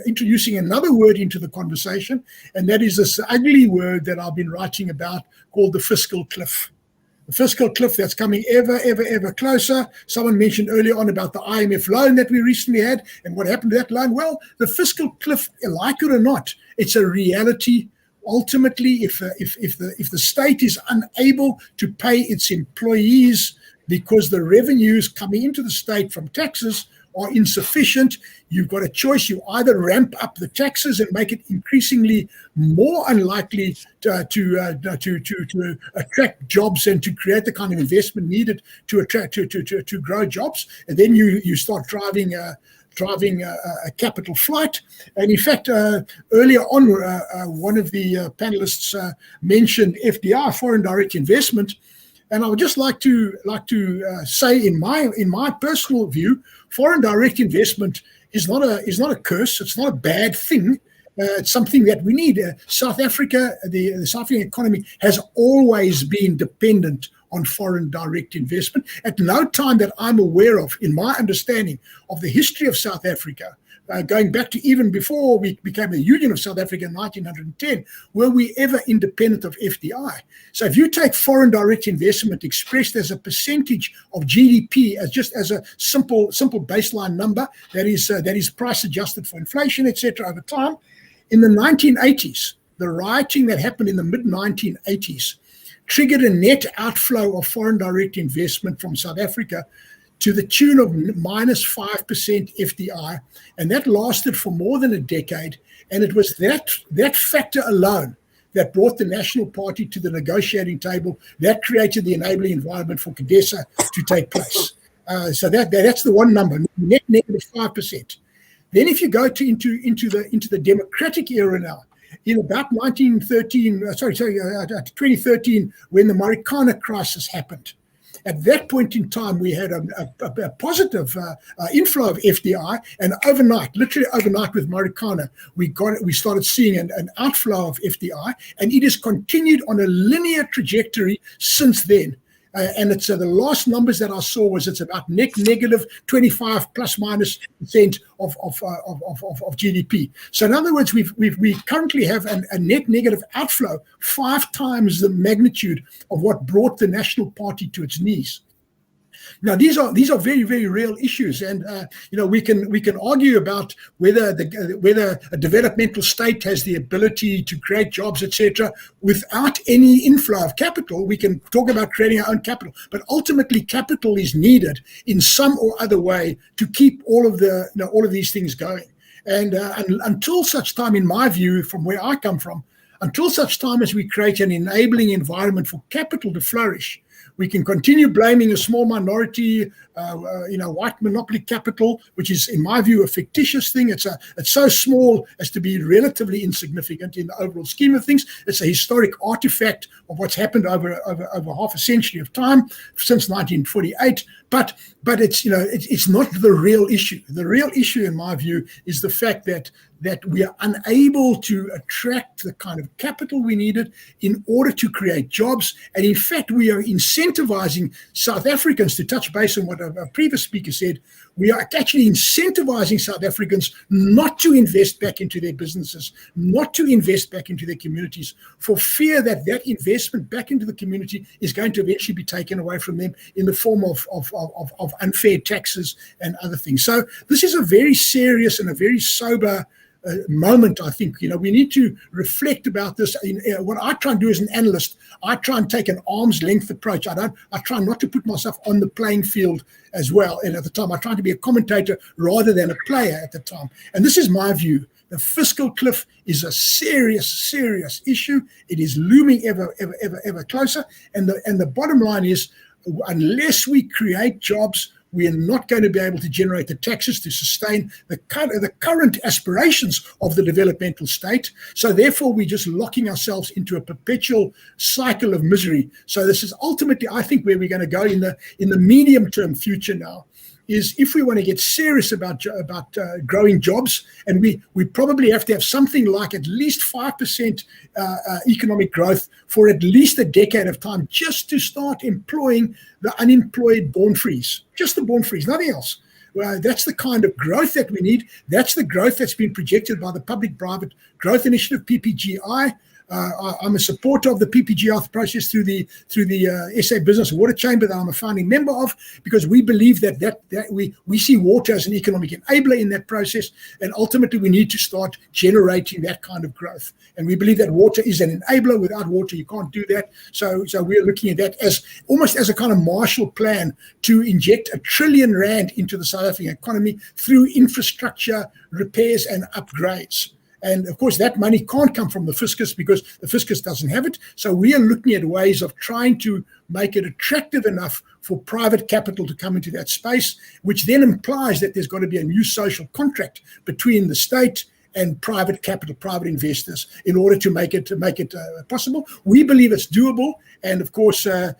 introducing another word into the conversation, and that is this ugly word that I've been writing about called the fiscal cliff. The fiscal cliff that's coming ever closer. Someone mentioned earlier on about the IMF loan that we recently had and what happened to that loan. Well, the fiscal cliff, like it or not, it's a reality. Ultimately, if the state is unable to pay its employees because the revenues coming into the state from taxes are insufficient, you've got a choice. You either ramp up the taxes and make it increasingly more unlikely to attract jobs and to create the kind of investment needed to attract to grow jobs, and then you start driving a capital flight. And in fact, earlier on, one of the panelists mentioned FDI, foreign direct investment. And I would just like to say, in my personal view, foreign direct investment is not a curse. It's not a bad thing. It's something that we need. South Africa, the South African economy has always been dependent on foreign direct investment. At no time that I'm aware of, in my understanding of the history of South Africa, going back to even before we became a Union of South Africa in 1910, were we ever independent of FDI? So if you take foreign direct investment expressed as a percentage of GDP, as a simple baseline number that is price adjusted for inflation, etc., over time, in the 1980s, the rioting that happened in the mid-1980s triggered a net outflow of foreign direct investment from South Africa to the tune of minus 5% FDI, and that lasted for more than a decade. And it was that factor alone that brought the National Party to the negotiating table, that created the enabling environment for CODESA to take place. So that's the one number, net negative 5%. Then if you go into the democratic era now, in about 2013, when the Marikana crisis happened, at that point in time, we had a positive inflow of FDI, and literally overnight with Marikana, we started seeing an outflow of FDI, and it has continued on a linear trajectory since then. And it's the last numbers that I saw was it's about net negative 25 plus minus % of GDP. So in other words, we currently have a net negative outflow 5 times the magnitude of what brought the National Party to its knees. Now, these are very, very real issues, and we can argue about whether a developmental state has the ability to create jobs, etc., without any inflow of capital. We can talk about creating our own capital, but ultimately, capital is needed in some or other way to keep all of these things going. And until such time, in my view, from where I come from, until such time as we create an enabling environment for capital to flourish, we can continue blaming a small minority, white monopoly capital, which is, in my view, a fictitious thing. It's so small as to be relatively insignificant in the overall scheme of things. It's a historic artifact of what's happened over half a century of time since 1948. But it's not the real issue. The real issue, in my view, is the fact that we are unable to attract the kind of capital we needed in order to create jobs. And in fact, we are incentivizing South Africans, to touch base on what a previous speaker said, we are actually incentivizing South Africans not to invest back into their businesses, not to invest back into their communities, for fear that investment back into the community is going to eventually be taken away from them in the form of unfair taxes and other things. So this is a very serious and a very sober moment, I think, we need to reflect about this. What I try and do as an analyst, I try and take an arm's length approach. I try not to put myself on the playing field as well. And at the time, I try to be a commentator rather than a player at the time. And this is my view. The fiscal cliff is a serious, serious issue. It is looming ever closer. And the bottom line is, unless we create jobs, we are not going to be able to generate the taxes to sustain the current aspirations of the developmental state. So therefore, we're just locking ourselves into a perpetual cycle of misery. So this is ultimately, I think, where we're going to go in the medium-term future now, is if we want to get serious about growing jobs, and we probably have to have something like at least 5% economic growth for at least a decade of time, just to start employing the unemployed born frees, just the born frees, nothing else. Well, that's the kind of growth that we need. That's the growth that's been projected by the Public-Private Growth Initiative, PPGI. I'm a supporter of the PPGI process through the SA Business Water Chamber that I'm a founding member of, because we believe that we see water as an economic enabler in that process, and ultimately we need to start generating that kind of growth. And we believe that water is an enabler. Without water, you can't do that. So we're looking at that as almost as a kind of Marshall Plan to inject R1 trillion into the South African economy through infrastructure repairs and upgrades. And of course, that money can't come from the fiscus because the fiscus doesn't have it. So we are looking at ways of trying to make it attractive enough for private capital to come into that space, which then implies that there's got to be a new social contract between the state and private capital, private investors, in order to make it possible. We believe it's doable, and of course, I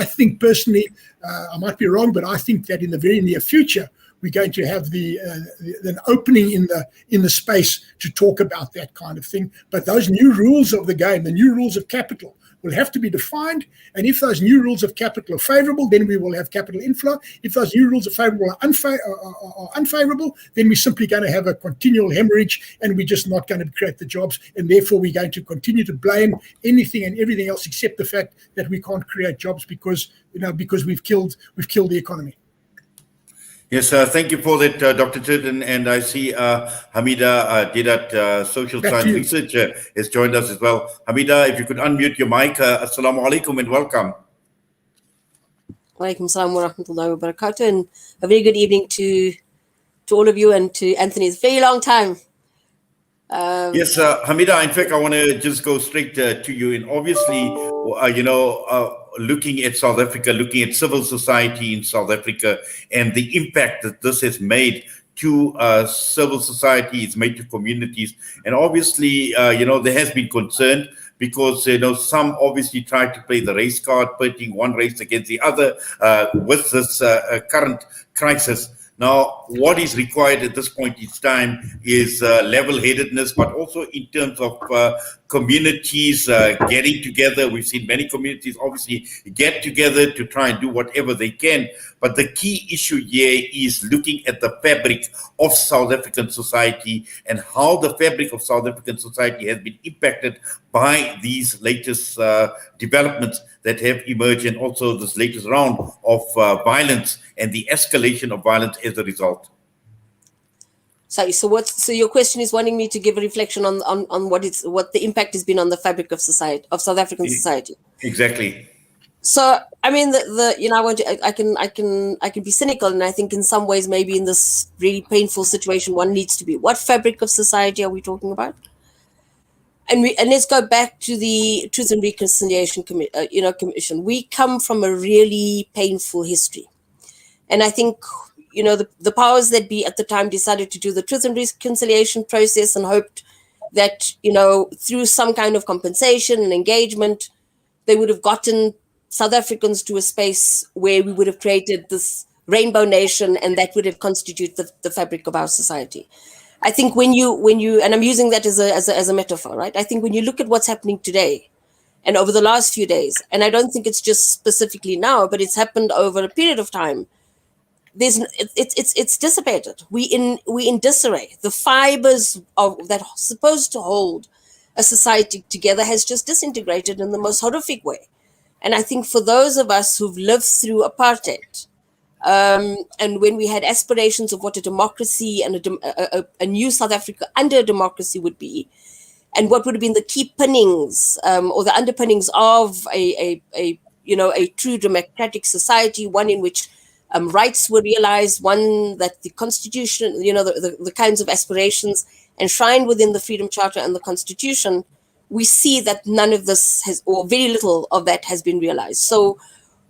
think personally, I might be wrong, but I think that in the very near future, we're going to have an opening in the space to talk about that kind of thing. But those new rules of the game, the new rules of capital, will have to be defined. And if those new rules of capital are favorable, then we will have capital inflow. If those new rules are favorable are unfavorable, then we're simply going to have a continual hemorrhage, and we're just not going to create the jobs. And therefore, we're going to continue to blame anything and everything else except the fact that we can't create jobs because we've killed the economy. Yes, thank you for that, Dr. Turton. And I see Hamida Didat, social Back science to you. researcher, has joined us as well. Hamida, if you could unmute your mic. Assalamu alaikum and welcome. Walaikum salam wa rahmatullahi wa barakatuh, and a very good evening to all of you and to Anthony. It's a very long time. Yes, Hamida, in fact, I want to just go straight to you. And obviously, looking at South Africa, looking at civil society in South Africa and the impact that this has made to civil society, it's made to communities. And obviously, there has been concern because, some obviously try to play the race card, pitting one race against the other with this current crisis. Now, what is required at this point in time is level-headedness, but also in terms of communities getting together. We've seen many communities obviously get together to try and do whatever they can. But the key issue here is looking at the fabric of South African society and how the fabric of South African society has been impacted by these latest developments that have emerged, and also this latest round of violence and the escalation of violence as a result. So your question is wanting me to give a reflection on what the impact has been on the fabric of society, of South African society. Exactly. So I mean, I can be cynical, and I think in some ways maybe in this really painful situation one needs to be. What fabric of society are we talking about? And let's go back to the Truth and Reconciliation Commission. We come from a really painful history, and I think the powers that be at the time decided to do the Truth and Reconciliation process and hoped that through some kind of compensation and engagement, they would have gotten South Africans to a space where we would have created this rainbow nation, and that would have constituted the fabric of our society. I think when you and I'm using that as a metaphor, right? I think when you look at what's happening today and over the last few days, and I don't think it's just specifically now, but it's happened over a period of time. It's dissipated. We in disarray. The fibers that are supposed to hold a society together has just disintegrated in the most horrific way. And I think for those of us who've lived through apartheid, And when we had aspirations of what a democracy and a new South Africa under a democracy would be, and what would have been the key pinnings or the underpinnings of a true democratic society, one in which rights were realized, one that the Constitution, the kinds of aspirations enshrined within the Freedom Charter and the Constitution, we see that none of this has, or very little of that has been realized. So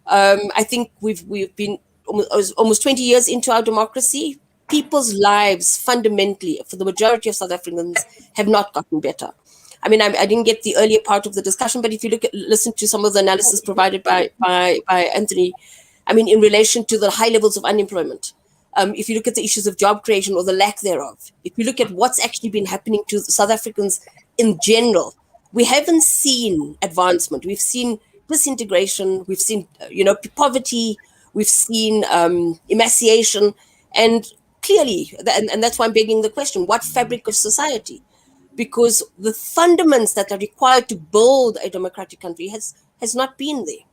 I think we've been almost 20 years into our democracy. People's lives fundamentally, for the majority of South Africans, have not gotten better. I mean, I didn't get the earlier part of the discussion, but if you listen to some of the analysis provided by Anthony, I mean, in relation to the high levels of unemployment, if you look at the issues of job creation or the lack thereof, if you look at what's actually been happening to South Africans in general, we haven't seen advancement. We've seen disintegration. We've seen, poverty. We've seen emaciation, and clearly, and that's why I'm begging the question: what fabric of society? Because the fundaments that are required to build a democratic country has not been there.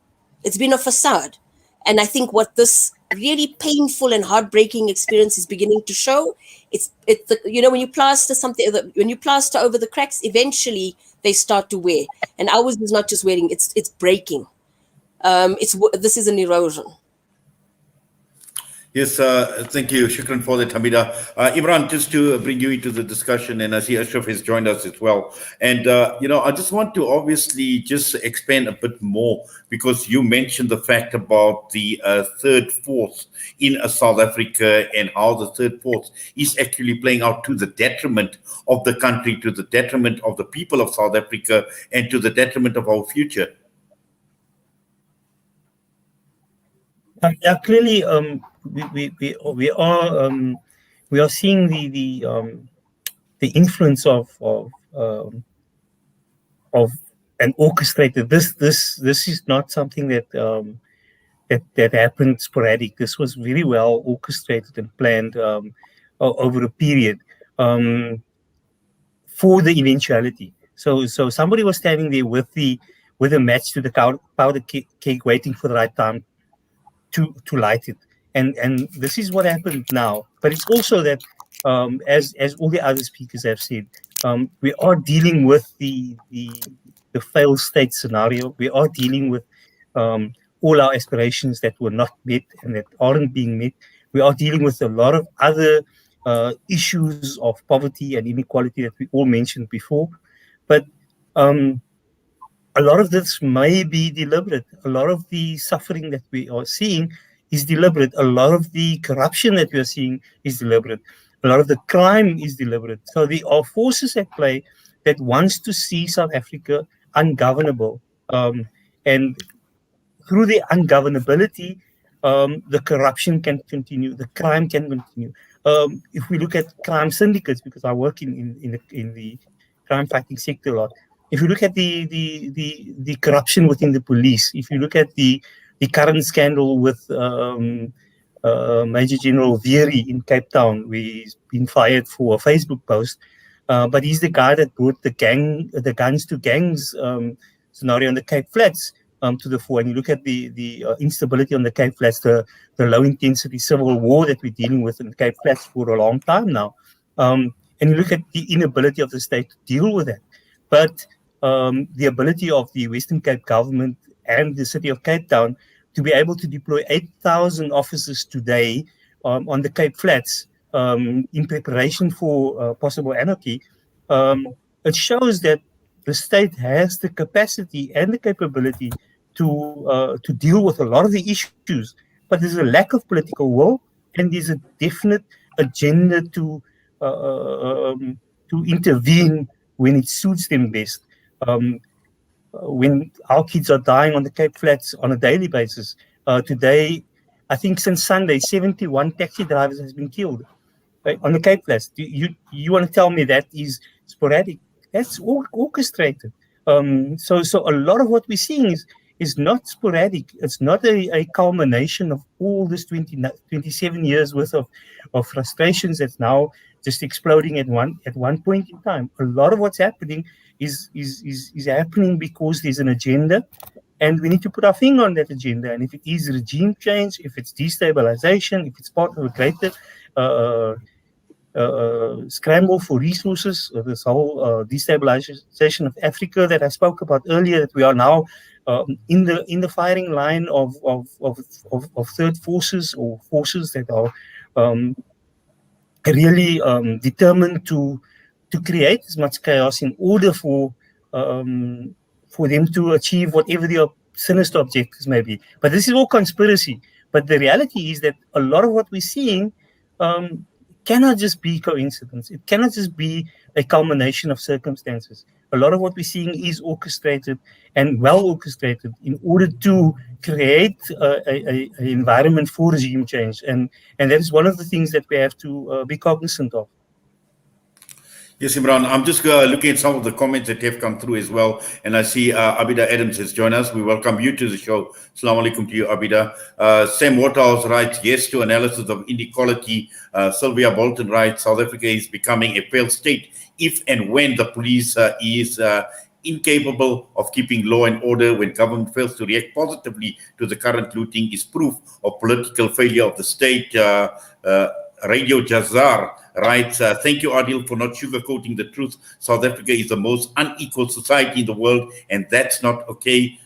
It's been a facade. And I think what this really painful and heartbreaking experience is beginning to show, when you plaster something, when you plaster over the cracks, eventually they start to wear. And ours is not just wearing, it's breaking. This is an erosion. Yes, thank you, Shukran, for that, Hamida. Imran, just to bring you into the discussion, and I see Ashraf has joined us as well. And, I just want to obviously just expand a bit more, because you mentioned the fact about the third force in South Africa and how the third force is actually playing out to the detriment of the country, to the detriment of the people of South Africa, and to the detriment of our future. Yeah, clearly, we are seeing the influence of an orchestrated. This is not something that that happened sporadic. This was very well orchestrated and planned over a period for the eventuality. So somebody was standing there with a match to the powder cake, waiting for the right time to light it, and this is what happened now. But it's also that, as all the other speakers have said, we are dealing with the failed state scenario. We are dealing with all our aspirations that were not met and that aren't being met. We are dealing with a lot of other issues of poverty and inequality that we all mentioned before. But a lot of this may be deliberate. A lot of the suffering that we are seeing is deliberate. A lot of the corruption that we are seeing is deliberate. A lot of the crime is deliberate. So there are forces at play that wants to see South Africa ungovernable. And through the ungovernability, the corruption can continue, the crime can continue. If we look at crime syndicates, because I work in the crime fighting sector a lot, if you look at the corruption within the police, if you look at the current scandal with Major General Veery in Cape Town, where he's been fired for a Facebook post, but he's the guy that brought the guns to gangs scenario on the Cape Flats to the fore. And you look at the instability on the Cape Flats, the low intensity civil war that we're dealing with in the Cape Flats for a long time now. And you look at the inability of the state to deal with that. But the ability of the Western Cape government and the city of Cape Town to be able to deploy 8,000 officers today on the Cape Flats in preparation for possible anarchy, it shows that the state has the capacity and the capability to deal with a lot of the issues, but there's a lack of political will, and there's a definite agenda to intervene when it suits them best. When our kids are dying on the Cape Flats on a daily basis, today, I think since Sunday, 71 taxi drivers has been killed on the Cape Flats. You want to tell me that is sporadic? That's orchestrated. So a lot of what we're seeing is not sporadic. It's not a culmination of all this 27 years worth of frustrations that's now just exploding at one point in time. A lot of what's happening is happening because there's an agenda, And we need to put our finger on that agenda. And if it is regime change, if it's destabilization, if it's part of a greater scramble for resources, this whole destabilization of Africa that I spoke about earlier, that we are now in the firing line of third forces, or forces that are really determined to create as much chaos in order for them to achieve whatever their sinister objectives may be. But this is all conspiracy. But the reality is that a lot of what we're seeing cannot just be coincidence. It cannot just be a culmination of circumstances. A lot of what we're seeing is orchestrated and well orchestrated in order to create an environment for regime change. And that is one of the things that we have to be cognizant of. Yes, Imran, I'm just looking at some of the comments that have come through as well. And I see Abida Adams has joined us. We welcome you to the show. Assalamu alaikum to you, Abida. Sam Waterhouse writes, yes to analysis of inequality. Sylvia Bolton writes, South Africa is becoming a failed state if and when the police is incapable of keeping law and order. When government fails to react positively to the current looting is proof of political failure of the state. Radio Jazar writes, thank you, Adil, for not sugarcoating the truth. South Africa is the most unequal society in the world, and that's not okay.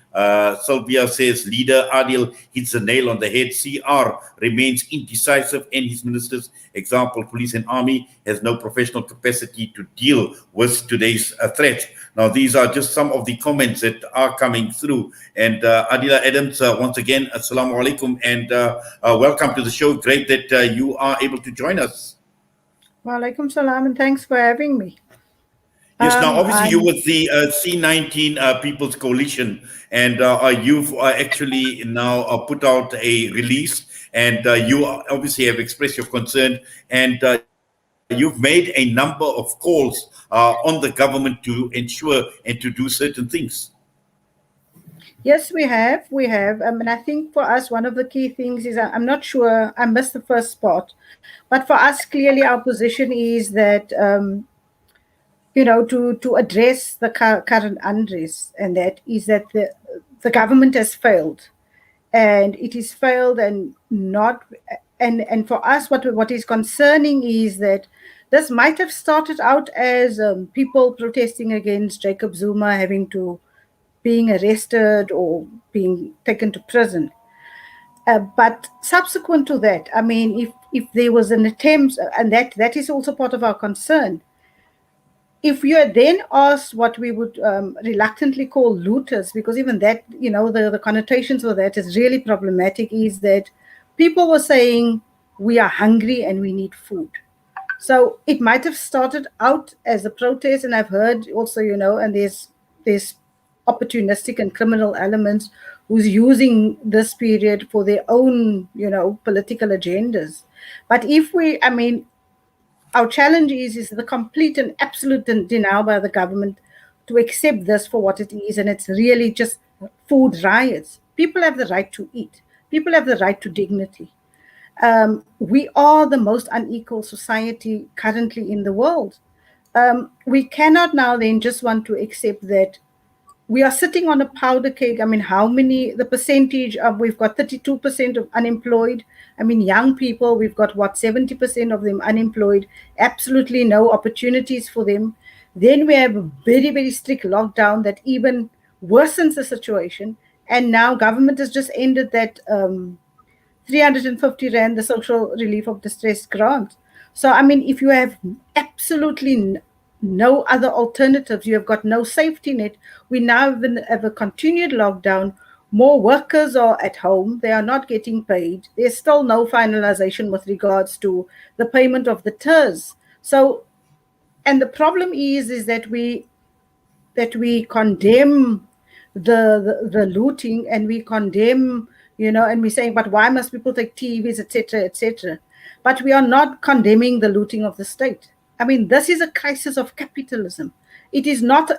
Sylvia says, leader Adil hits the nail on the head. CR remains indecisive, and his ministers, example, police and army, has no professional capacity to deal with today's threats. Now, these are just some of the comments that are coming through. And Adila Adams, once again, assalamu alaikum, and welcome to the show. Great that you are able to join us. Wa alaikum salam, and thanks for having me. Yes, now obviously you with the C19 People's Coalition, and you've actually now put out a release, and you obviously have expressed your concern, and you've made a number of calls on the government to ensure and to do certain things. Yes, we have. And I think for us, one of the key things is, I'm not sure, I missed the first spot, but for us, clearly our position is that, to address the current unrest, and that is that the government has failed, and it is failed, and not, and for us, what is concerning is that this might have started out as people protesting against Jacob Zuma being arrested or being taken to prison. But subsequent to that, I mean, if there was an attempt, and that is also part of our concern, if you are then asked what we would reluctantly call looters, because even that, the connotations of that is really problematic, is that people were saying, we are hungry and we need food. So it might have started out as a protest, and I've heard also, and there's opportunistic and criminal elements who's using this period for their own, political agendas. But our challenge is the complete and absolute denial by the government to accept this for what it is, and it's really just food riots. People have the right to eat. People have the right to dignity. We are the most unequal society currently in the world. We cannot now then just want to accept that we are sitting on a powder keg. I mean, the percentage of, we've got 32% of unemployed. I mean, young people, we've got 70% of them unemployed, absolutely no opportunities for them. Then we have a very, very strict lockdown that even worsens the situation. And now government has just ended that 350 Rand, the social relief of distress grant. So, I mean, if you have absolutely no other alternatives, you have got no safety net. We now have a continued lockdown. More workers are at home. They are not getting paid. There's still no finalization with regards to the payment of the TERS. So, and the problem is that we condemn the looting, and we condemn, and we're saying, but why must people take TVs, etc., etc. But we are not condemning the looting of the state. I mean, this is a crisis of capitalism. It's not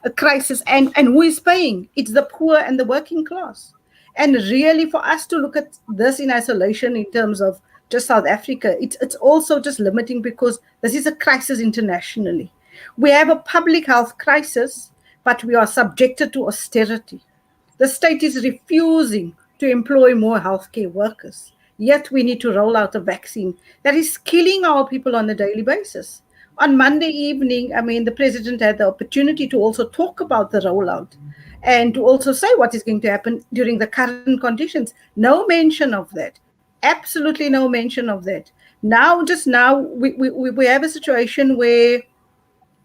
a crisis, and who is paying? It's the poor and the working class. And really, for us to look at this in isolation in terms of just South Africa, it's also just limiting, because this is a crisis internationally. We have a public health crisis, but we are subjected to austerity. The state is refusing to employ more healthcare workers. Yet we need to roll out a vaccine that is killing our people on a daily basis. On Monday evening, I mean, the president had the opportunity to also talk about the rollout and to also say what is going to happen during the current conditions. No mention of that. Absolutely no mention of that. Now, just now, we have a situation where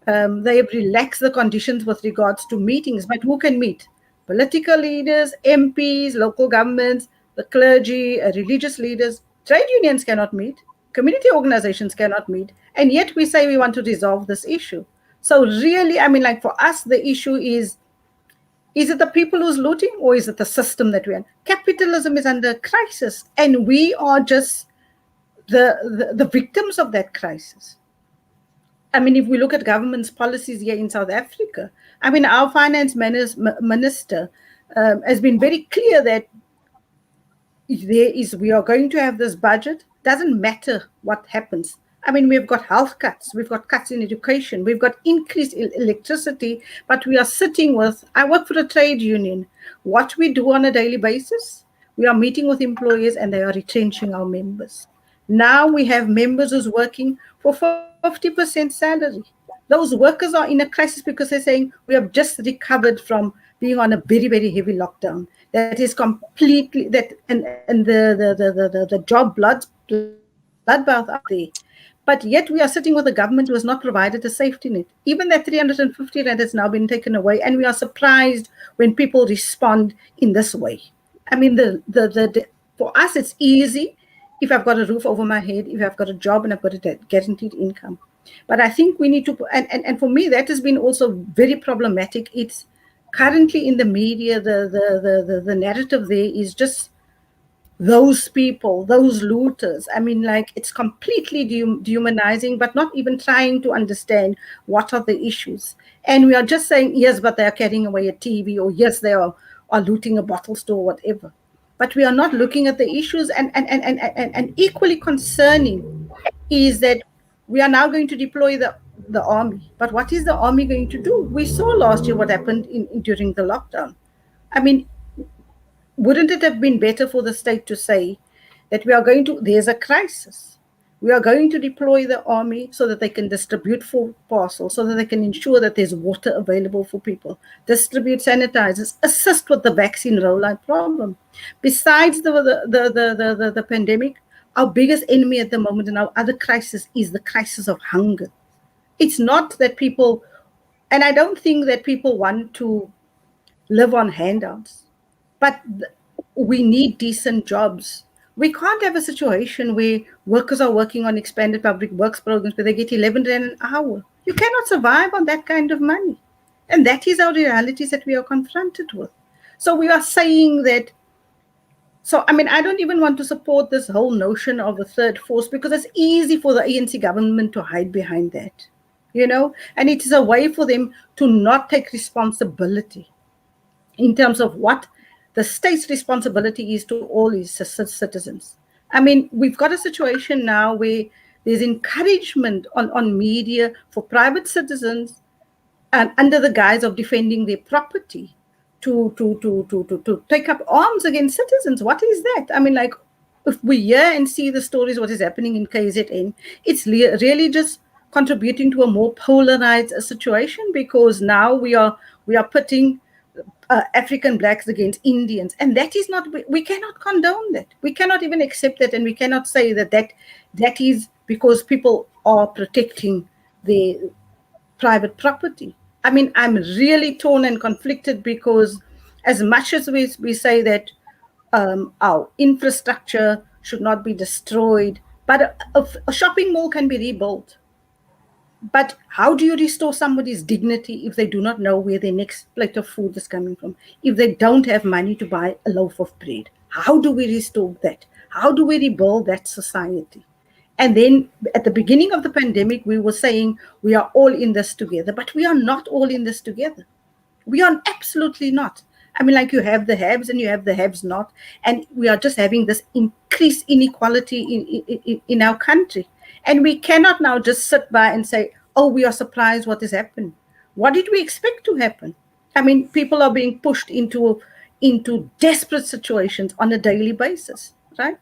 they have relaxed the conditions with regards to meetings, but who can meet? Political leaders, MPs, local governments, the clergy, religious leaders. Trade unions cannot meet. Community organizations cannot meet. And yet we say we want to resolve this issue. So really, I mean, like for us, the issue is it the people who's looting or is it the system that we're in? Capitalism is under crisis and we are just the victims of that crisis. I mean, if we look at government's policies here in South Africa, I mean, our finance minister has been very clear that we are going to have this budget. Doesn't matter what happens. I mean, we've got health cuts, we've got cuts in education, we've got increased electricity, but we are sitting with, I work for a trade union. What we do on a daily basis, we are meeting with employers and they are retrenching our members. Now we have members who's working for 50% salary. Those workers are in a crisis because they're saying we have just recovered from being on a very, very heavy lockdown. That is completely that and the job bloodbath up there. But yet we are sitting with a government who has not provided a safety net. Even that 350 rand has now been taken away, and we are surprised when people respond in this way. I mean, for us it's easy if I've got a roof over my head, if I've got a job and I've got a guaranteed income. But I think we need to, and for me that has been also very problematic. It's currently in the media, the narrative there is just those people, those looters. I mean, like it's completely dehumanizing, but not even trying to understand what are the issues. And we are just saying, yes, but they are carrying away a TV, or yes, they are looting a bottle store, whatever. But we are not looking at the issues. And equally concerning is that we are now going to deploy the army. But what is the army going to do? We saw last year what happened during the lockdown. I mean, wouldn't it have been better for the state to say that there's a crisis. We are going to deploy the army so that they can distribute food parcels, so that they can ensure that there's water available for people, distribute sanitizers, assist with the vaccine rollout problem. Besides the pandemic, our biggest enemy at the moment and our other crisis is the crisis of hunger. It's not that people, and I don't think that people want to live on handouts, but we need decent jobs. We can't have a situation where workers are working on expanded public works programs where they get 11 rand an hour. You cannot survive on that kind of money. And that is our realities that we are confronted with. So we are saying that, so I mean, I don't even want to support this whole notion of a third force because it's easy for the ANC government to hide behind that, you know, and it is a way for them to not take responsibility in terms of what the state's responsibility is to all its citizens. I mean, we've got a situation now where there's encouragement on media for private citizens and under the guise of defending their property to take up arms against citizens. What is that? I mean, like, if we hear and see the stories, what is happening in KZN, it's really just contributing to a more polarized situation because now we are pitting African blacks against Indians, and that is not, we cannot condone that. We cannot even accept that, and we cannot say that is because people are protecting their private property. I mean, I'm really torn and conflicted because as much as we say that our infrastructure should not be destroyed, but a shopping mall can be rebuilt. But how do you restore somebody's dignity if they do not know where their next plate of food is coming from? If they don't have money to buy a loaf of bread, how do we restore that? How do we rebuild that society? And then at the beginning of the pandemic, we were saying we are all in this together, but we are not all in this together. We are absolutely not. I mean, like you have the haves and you have the haves not, and we are just having this increased inequality in our country. And we cannot now just sit by and say, oh, we are surprised what has happened. What did we expect to happen? I mean, people are being pushed into into desperate situations on a daily basis, right?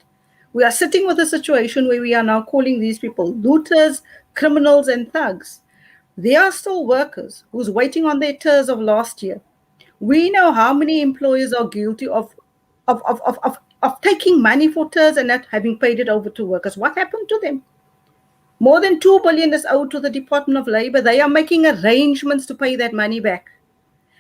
We are sitting with a situation where we are now calling these people looters, criminals, and thugs. They are still workers who's waiting on their TERS of last year. We know how many employers are guilty of taking money for TERS and not having paid it over to workers. What happened to them? More than 2 billion is owed to the Department of Labor. They are making arrangements to pay that money back.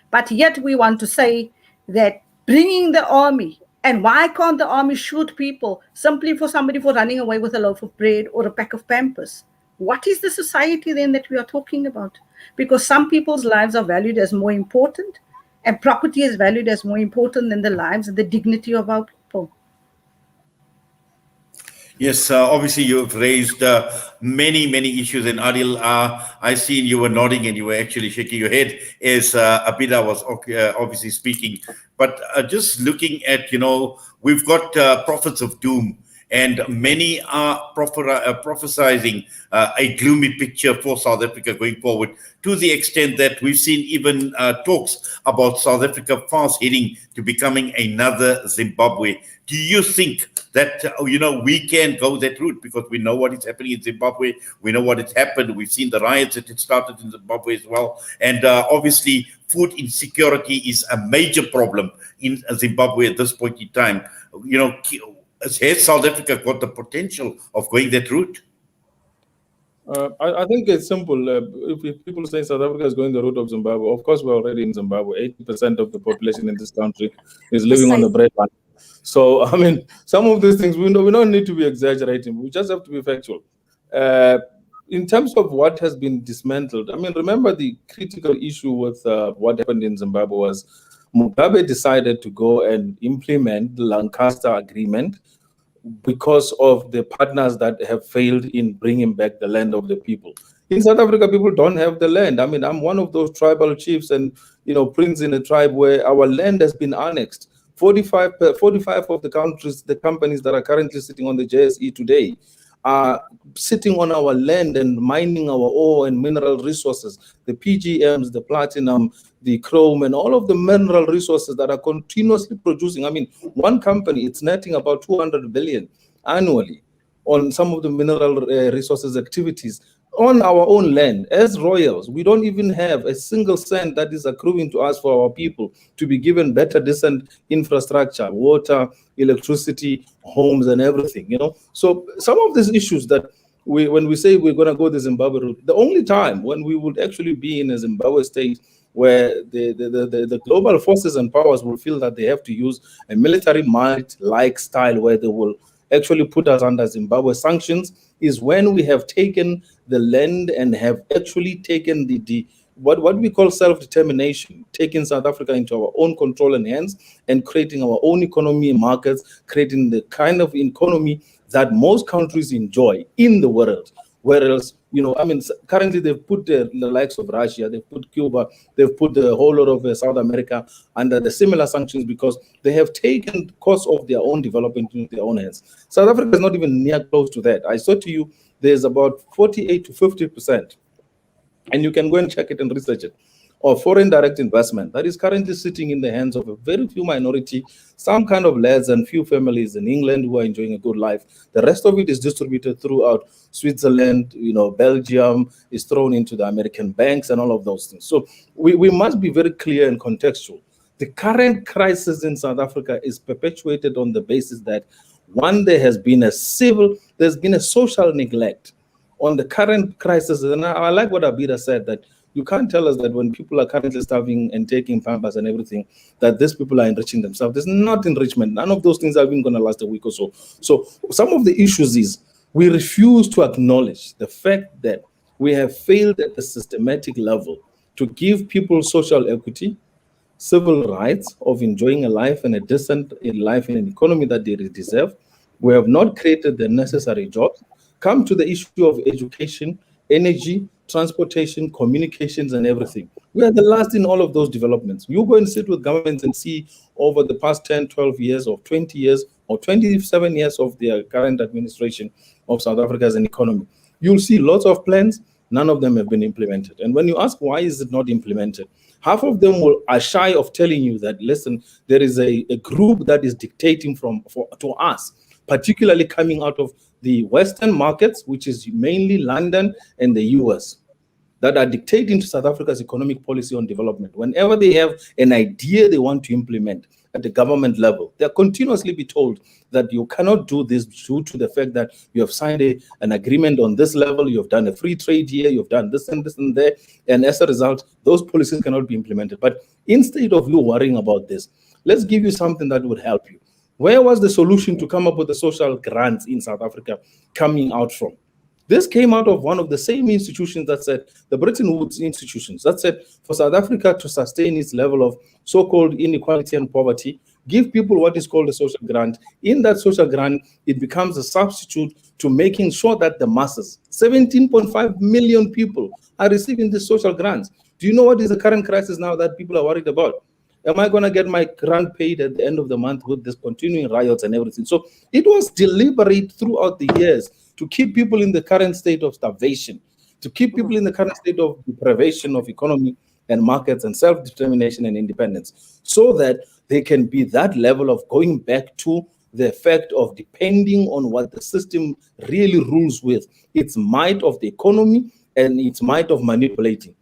But yet we want to say that bringing the army, and why can't the army shoot people simply for somebody for running away with a loaf of bread or a pack of Pampers? What is the society then that we are talking about? Because some people's lives are valued as more important, and property is valued as more important than the lives and the dignity of our people. Yes, obviously you've raised many, many issues. And Adil, I seen you were nodding and you were actually shaking your head as Abida was obviously speaking. But just looking at, we've got prophets of doom, and many are prophesizing a gloomy picture for South Africa going forward, to the extent that we've seen even talks about South Africa fast heading to becoming another Zimbabwe. Do you think that, we can go that route? Because we know what is happening in Zimbabwe. We know what has happened. We've seen the riots that had started in Zimbabwe as well. And obviously, food insecurity is a major problem in Zimbabwe at this point in time. Has South Africa got the potential of going that route? I think it's simple. If people say South Africa is going the route of Zimbabwe, of course we're already in Zimbabwe. 80% of the population in this country is living on the breadline. So, I mean, some of these things, we don't need to be exaggerating. We just have to be factual. In terms of what has been dismantled, I mean, remember the critical issue with what happened in Zimbabwe was Mugabe decided to go and implement the Lancaster Agreement because of the partners that have failed in bringing back the land of the people. In South Africa, people don't have the land. I mean, I'm one of those tribal chiefs and, prince in a tribe where our land has been annexed. 45 of the companies that are currently sitting on the JSE today are sitting on our land and mining our ore and mineral resources, the PGMs, the platinum, the chrome, and all of the mineral resources that are continuously producing. I mean, one company, it's netting about 200 billion annually on some of the mineral resources activities on our own land. As royals, we don't even have a single cent that is accruing to us for our people to be given better, decent infrastructure, water, electricity, homes, and everything, So some of these issues that when we say we're going to go the Zimbabwe route, the only time when we would actually be in a Zimbabwe state where the global forces and powers will feel that they have to use a military might-like style where they will actually put us under Zimbabwe sanctions is when we have taken the land and have actually taken the what we call self-determination, taking South Africa into our own control and hands and creating our own economy and markets, creating the kind of economy that most countries enjoy in the world. Whereas, currently they've put the likes of Russia, they've put Cuba, they've put the whole lot of South America under the similar sanctions because they have taken the course of their own development into their own hands. South Africa is not even near close to that. I said to you, there's about 48 to 50%, and you can go and check it and research it, of foreign direct investment that is currently sitting in the hands of a very few minority, some kind of lads and few families in England who are enjoying a good life. The rest of it is distributed throughout Switzerland, Belgium, is thrown into the American banks and all of those things. So we must be very clear and contextual. The current crisis in South Africa is perpetuated on the basis that, one, there's been a social neglect on the current crisis. And I like what Abida said, that you can't tell us that when people are currently starving and taking Pampers and everything, that these people are enriching themselves. There's not enrichment. None of those things are even going to last a week or so. So some of the issues is we refuse to acknowledge the fact that we have failed at the systematic level to give people social equity, civil rights of enjoying a life and a decent life in an economy that they deserve. We have not created the necessary jobs. Come to the issue of education, energy, transportation, communications, and everything. We are the last in all of those developments. You go and sit with governments and see over the past 10, 12 years or 20 years or 27 years of their current administration of South Africa as an economy. You'll see lots of plans. None of them have been implemented. And when you ask why is it not implemented, Half of them are shy of telling you that, listen, there is a group that is dictating to us, particularly coming out of the Western markets, which is mainly London and the US, that are dictating to South Africa's economic policy on development. Whenever they have an idea they want to implement at the government level, they'll continuously be told that you cannot do this due to the fact that you have signed an agreement on this level, you have done a free trade here, you've done this and this and there, and as a result, those policies cannot be implemented. But instead of you worrying about this, let's give you something that would help you. Where was the solution to come up with the social grants in South Africa coming out from? This came out of one of the same institutions that said, the Bretton Woods institutions, that said, for South Africa to sustain its level of so-called inequality and poverty, give people what is called a social grant. In that social grant, it becomes a substitute to making sure that the masses, 17.5 million people, are receiving these social grants. Do you know what is the current crisis now that people are worried about? Am I going to get my grant paid at the end of the month with this continuing riots and everything? So it was deliberate throughout the years to keep people in the current state of starvation, to keep people in the current state of deprivation of economy and markets and self-determination and independence, so that they can be that level of going back to the effect of depending on what the system really rules with, its might of the economy and its might of manipulating.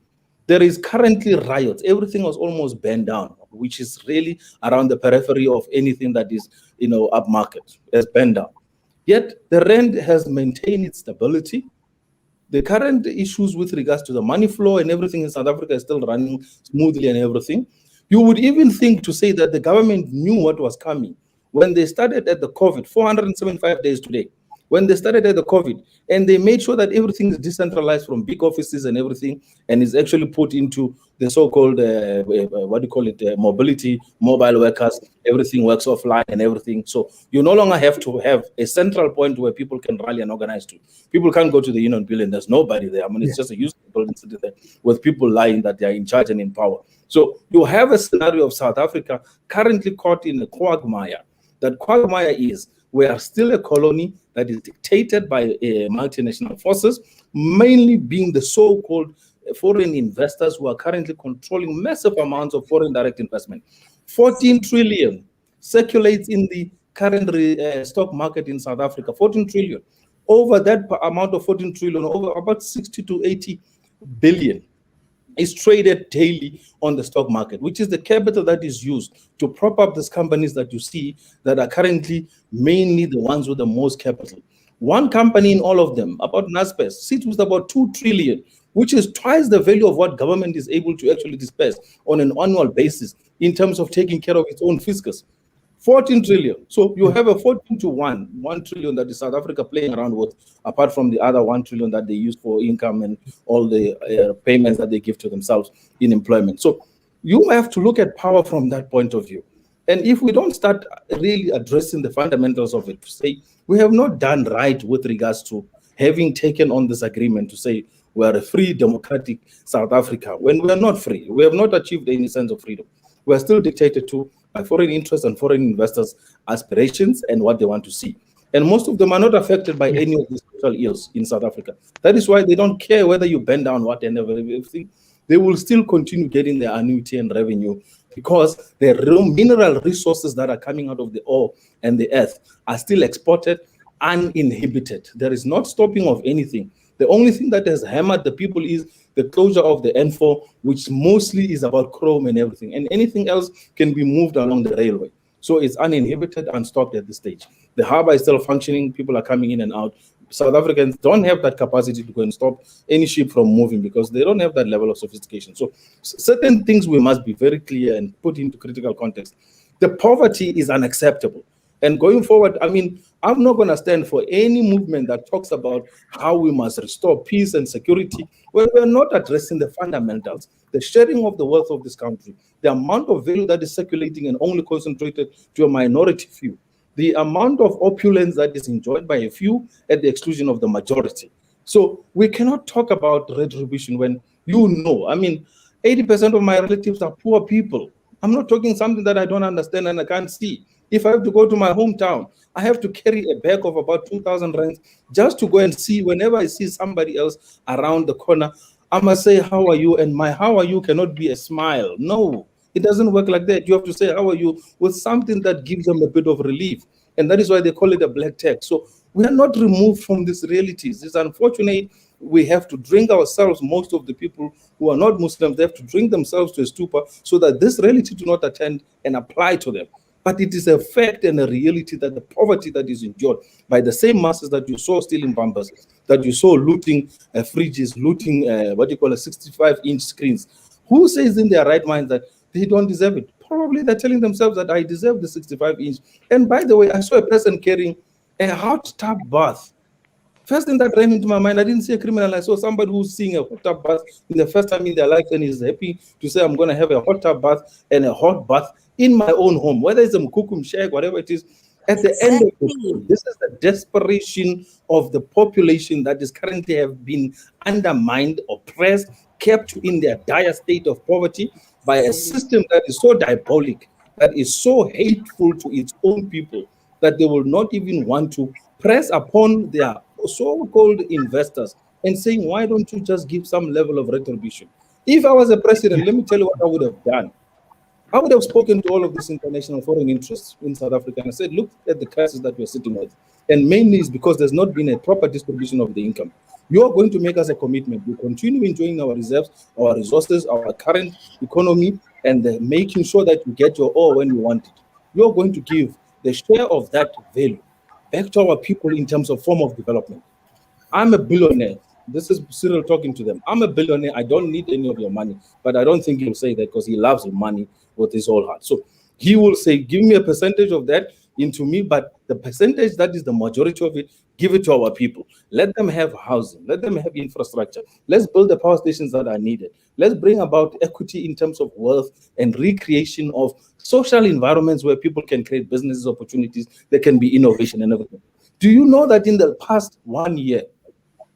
There is currently riots. Everything was almost burned down, which is really around the periphery of anything that is, upmarket, has burned down. Yet the rand has maintained its stability. The current issues with regards to the money flow and everything in South Africa is still running smoothly and everything. You would even think to say that the government knew what was coming when they started at the COVID, 475 days today, when they started at the COVID, and they made sure that everything is decentralized from big offices and everything, and is actually put into the so-called, mobility, mobile workers, everything works offline and everything. So you no longer have to have a central point where people can rally and organize to. People can't go to the Union Building, there's nobody there. I mean, it's just a useful building sitting there with people lying that they are in charge and in power. So you have a scenario of South Africa currently caught in a quagmire. That quagmire is, we are still a colony that is dictated by multinational forces, mainly being the so-called foreign investors who are currently controlling massive amounts of foreign direct investment. 14 trillion circulates in the current stock market in South Africa, 14 trillion. Over that amount of 14 trillion, over about 60 to 80 billion is traded daily on the stock market, which is the capital that is used to prop up these companies that you see that are currently mainly the ones with the most capital. One company in all of them, about Naspers, sits with about 2 trillion, which is twice the value of what government is able to actually disperse on an annual basis in terms of taking care of its own fiscus. 14 trillion. So you have a 14 to 1 trillion that is South Africa playing around with, apart from the other 1 trillion that they use for income and all the payments that they give to themselves in employment. So you have to look at power from that point of view. And if we don't start really addressing the fundamentals of it, to say we have not done right with regards to having taken on this agreement to say we are a free democratic South Africa, when we are not free, we have not achieved any sense of freedom. We are still dictated to by foreign interests and foreign investors' aspirations and what they want to see. And most of them are not affected by any of these social ills in South Africa. That is why they don't care whether you bend down what and everything. They will still continue getting their annuity and revenue, because the mineral resources that are coming out of the ore and the earth are still exported uninhibited. There is not stopping of anything. The only thing that has hammered the people is the closure of the N4, which mostly is about chrome and everything. And anything else can be moved along the railway. So it's uninhibited, unstopped at this stage. The harbor is still functioning. People are coming in and out. South Africans don't have that capacity to go and stop any ship from moving because they don't have that level of sophistication. So certain things we must be very clear and put into critical context. The poverty is unacceptable. And going forward, I mean, I'm not going to stand for any movement that talks about how we must restore peace and security when we're not addressing the fundamentals, the sharing of the wealth of this country, the amount of value that is circulating and only concentrated to a minority few, the amount of opulence that is enjoyed by a few at the exclusion of the majority. So we cannot talk about retribution when I mean, 80% of my relatives are poor people. I'm not talking something that I don't understand and I can't see. If I have to go to my hometown, I have to carry a bag of about 2,000 rands just to go and see. Whenever I see somebody else around the corner, I must say, how are you? And my how are you cannot be a smile. No, it doesn't work like that. You have to say, how are you, with something that gives them a bit of relief. And that is why they call it a black text. So we are not removed from these realities. It's unfortunate we have to drink ourselves, most of the people who are not Muslims, they have to drink themselves to a stupor so that this reality do not attend and apply to them. But it is a fact and a reality that the poverty that is endured by the same masses that you saw stealing bumpers, that you saw looting fridges, looting 65-inch screens. Who says in their right mind that they don't deserve it? Probably they're telling themselves that I deserve the 65-inch. And by the way, I saw a person carrying a hot tub bath. First thing that ran into my mind, I didn't see a criminal. I saw somebody who's seeing a hot tub bath in the first time in their life and is happy to say, I'm going to have a hot tub bath and a hot bath in my own home, whether it's a Mkukum shack, whatever it is. At the end of the day, this is the desperation of the population that is currently have been undermined, oppressed, kept in their dire state of poverty by a system that is so diabolic, that is so hateful to its own people, that they will not even want to press upon their so-called investors and saying, why don't you just give some level of retribution? If I was a president, let me tell you what I would have done. I would have spoken to all of these international foreign interests in South Africa and said, look at the crisis that we're sitting with. And mainly is because there's not been a proper distribution of the income. You are going to make us a commitment. We continue enjoying our reserves, our resources, our current economy, and making sure that you get your ore when you want it. You're going to give the share of that value back to our people in terms of form of development. I'm a billionaire. This is Cyril talking to them. I'm a billionaire. I don't need any of your money. But I don't think he'll say that because he loves the money with his whole heart. So he will say, give me a percentage of that into me, but the percentage that is the majority of it, give it to our people. Let them have housing. Let them have infrastructure. Let's build the power stations that are needed. Let's bring about equity in terms of wealth and recreation of social environments where people can create business opportunities. There can be innovation and everything. Do you know that in the past 1 year,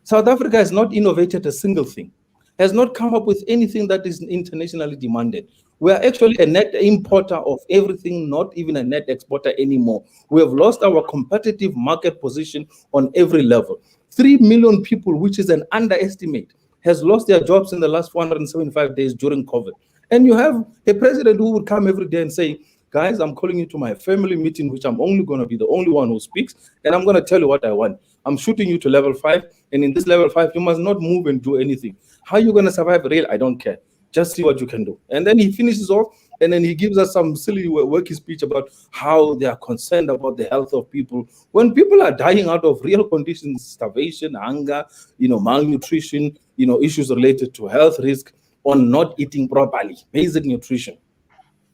South Africa has not innovated a single thing, has not come up with anything that is internationally demanded. We are actually a net importer of everything, not even a net exporter anymore. We have lost our competitive market position on every level. 3 million people, which is an underestimate, has lost their jobs in the last 475 days during COVID. And you have a president who would come every day and say, guys, I'm calling you to my family meeting, which I'm only going to be the only one who speaks, and I'm going to tell you what I want. I'm shooting you to level 5, and in this level 5, you must not move and do anything. How are you going to survive? Real? I don't care. Just see what you can do. And then he finishes off, and then he gives us some silly worky speech about how they are concerned about the health of people. When people are dying out of real conditions, starvation, hunger, malnutrition, issues related to health risk, on not eating properly, basic nutrition.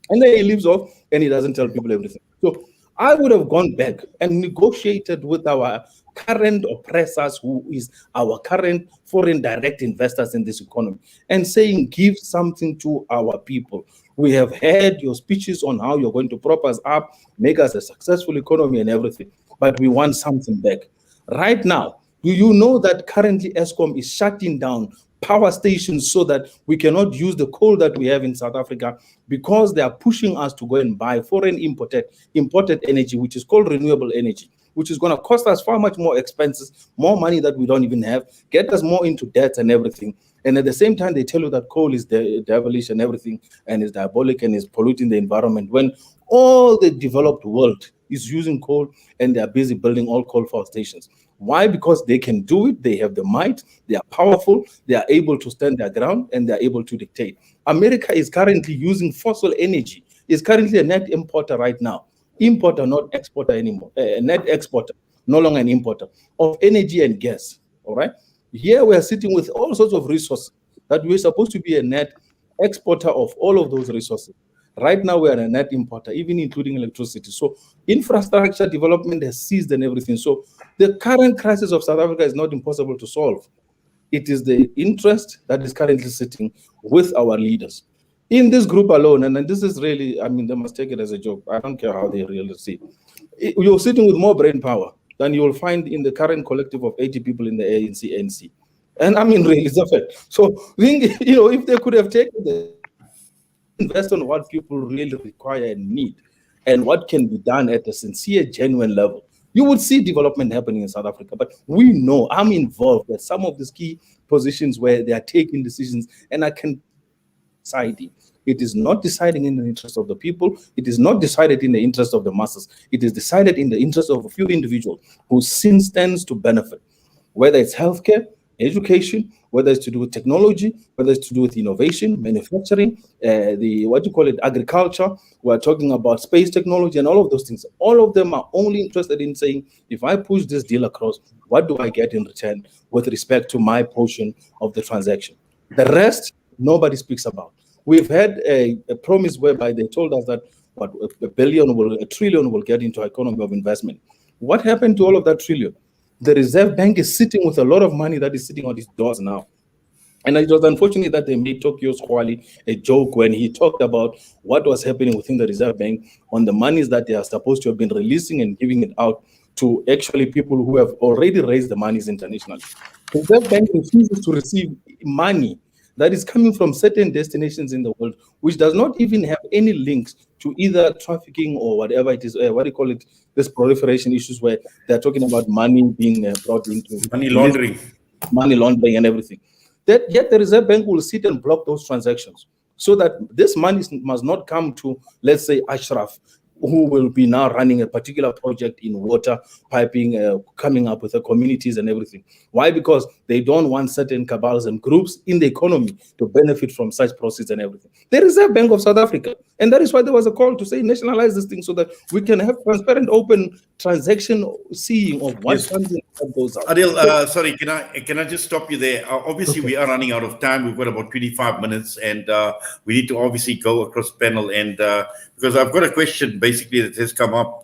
And then he leaves off and he doesn't tell people everything. So I would have gone back and negotiated with our current oppressors, who is our current foreign direct investors in this economy, and saying, give something to our people. We have heard your speeches on how you're going to prop us up, make us a successful economy and everything, but we want something back. Right now, do you know that currently ESCOM is shutting down power stations so that we cannot use the coal that we have in South Africa, because they are pushing us to go and buy foreign imported energy, which is called renewable energy, which is going to cost us far much more expenses, more money that we don't even have, get us more into debt and everything. And at the same time, they tell you that coal is devilish and everything, and is diabolic and is polluting the environment, when all the developed world is using coal and they are busy building all coal-fired stations. Why? Because they can do it. They have the might. They are powerful. They are able to stand their ground, and they are able to dictate. America is currently using fossil energy. Is currently a net importer right now. Importer, not exporter anymore. A net exporter, no longer an importer of energy and gas. All right. Here we are sitting with all sorts of resources that we're supposed to be a net exporter of all of those resources. Right now, we are a net importer, even including electricity. So infrastructure development has ceased and everything. So the current crisis of South Africa is not impossible to solve. It is the interest that is currently sitting with our leaders. In this group alone, and this is really, they must take it as a joke. I don't care how they really see it. You're sitting with more brain power than you will find in the current collective of 80 people in the ANC. And really, it's a fact. So, if they could have taken the invest on what people really require and need, and what can be done at a sincere, genuine level, you would see development happening in South Africa. But we know, I'm involved at some of these key positions where they are taking decisions, and I can society. It is not deciding in the interest of the people. It is not decided in the interest of the masses. It is decided in the interest of a few individuals who stands to benefit, whether it's healthcare, education, whether it's to do with technology, whether it's to do with innovation, manufacturing, agriculture. We're talking about space technology and all of those things. All of them are only interested in saying, if I push this deal across, what do I get in return with respect to my portion of the transaction? The rest, nobody speaks about. We've had a promise whereby they told us that a trillion will get into economy of investment. What happened to all of that trillion? The Reserve Bank is sitting with a lot of money that is sitting on its doors now. And it was unfortunate that they made Tokyo Squally a joke when he talked about what was happening within the Reserve Bank on the monies that they are supposed to have been releasing and giving it out to actually people who have already raised the monies internationally. The Reserve Bank refuses to receive money that is coming from certain destinations in the world, which does not even have any links to either trafficking or whatever it is, this proliferation issues where they're talking about money being brought into money laundering and everything. Yet the Reserve Bank will sit and block those transactions so that this money must not come to, let's say, Ashraf, who will be now running a particular project in water piping, coming up with the communities and everything. Why? Because they don't want certain cabals and groups in the economy to benefit from such process and everything. The Reserve Bank of South Africa, and that is why there was a call to say nationalize this thing so that we can have transparent, open transaction seeing of what comes in and goes out. Adil, sorry, can I just stop you there? Obviously, we are running out of time. We've got about 25 minutes, and we need to obviously go across panel. And because I've got a question basically that has come up,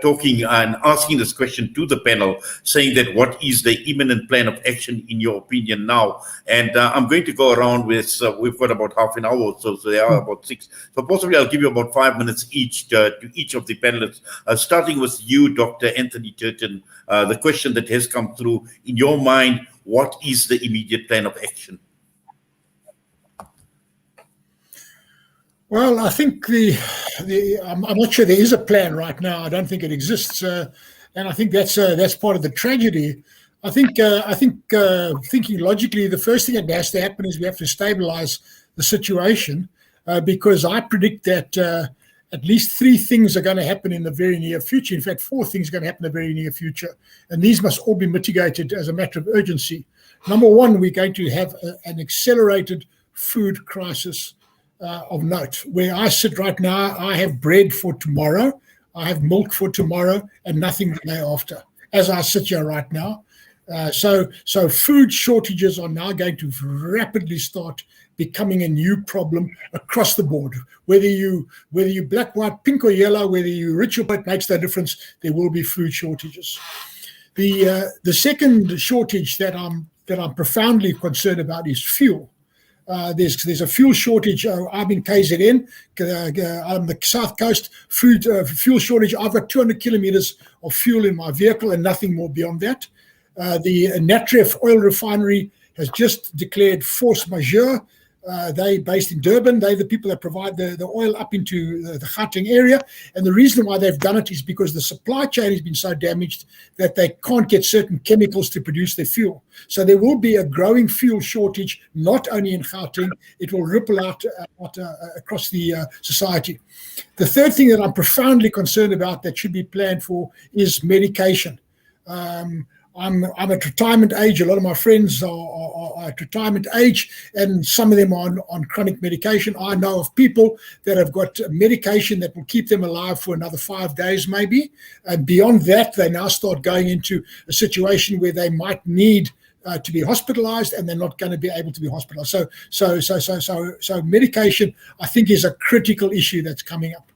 talking and asking this question to the panel, saying that what is the imminent plan of action in your opinion now? And I'm going to go around with, we've got about half an hour or so there are about 6. So possibly I'll give you about 5 minutes each to each of the panelists, starting with you, Dr. Anthony Turton. The question that has come through, in your mind, what is the immediate plan of action? Well, I think I'm not sure there is a plan right now. I don't think it exists, and I think that's part of the tragedy. I think thinking logically, the first thing that has to happen is we have to stabilize the situation, because I predict that at least 3 things are going to happen in the very near future. In fact, 4 things are going to happen in the very near future, and these must all be mitigated as a matter of urgency. Number one, we're going to have an accelerated food crisis of note. Where I sit right now, I have bread for tomorrow, I have milk for tomorrow, and nothing the day after, as I sit here right now. So food shortages are now going to rapidly start becoming a new problem across the board. Whether you black, white, pink, or yellow, whether you rich or poor, it makes no difference. There will be food shortages. The second shortage that I'm profoundly concerned about is fuel. There's a fuel shortage. I'm in KZN, on the south coast. Fuel shortage. I've got 200 kilometers of fuel in my vehicle and nothing more beyond that. The Natref oil refinery has just declared force majeure. They based in Durban. They're the people that provide the oil up into the Gauteng area. And the reason why they've done it is because the supply chain has been so damaged that they can't get certain chemicals to produce their fuel. So there will be a growing fuel shortage, not only in Gauteng, it will ripple out across the society. The third thing that I'm profoundly concerned about that should be planned for is medication. I'm at retirement age. A lot of my friends are at retirement age, and some of them are on chronic medication. I know of people that have got medication that will keep them alive for another 5 days, maybe. And beyond that, they now start going into a situation where they might need to be hospitalized, and they're not going to be able to be hospitalized. So medication, I think, is a critical issue that's coming up.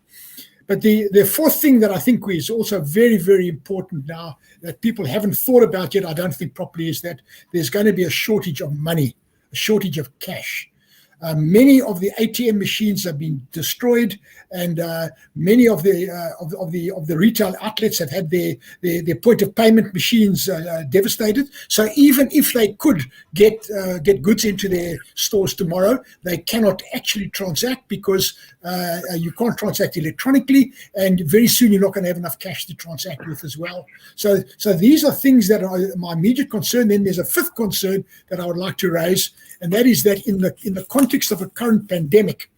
But the fourth thing that I think is also very, very important now that people haven't thought about yet, I don't think properly, is that there's going to be a shortage of money, a shortage of cash. Many of the ATM machines have been destroyed, and many of the retail outlets have had their point of payment machines devastated. So even if they could get goods into their stores tomorrow, they cannot actually transact because you can't transact electronically, and very soon you're not going to have enough cash to transact with as well. So these are things that are my immediate concern. Then there's a fifth concern that I would like to raise, and that is that in the context of a current pandemic,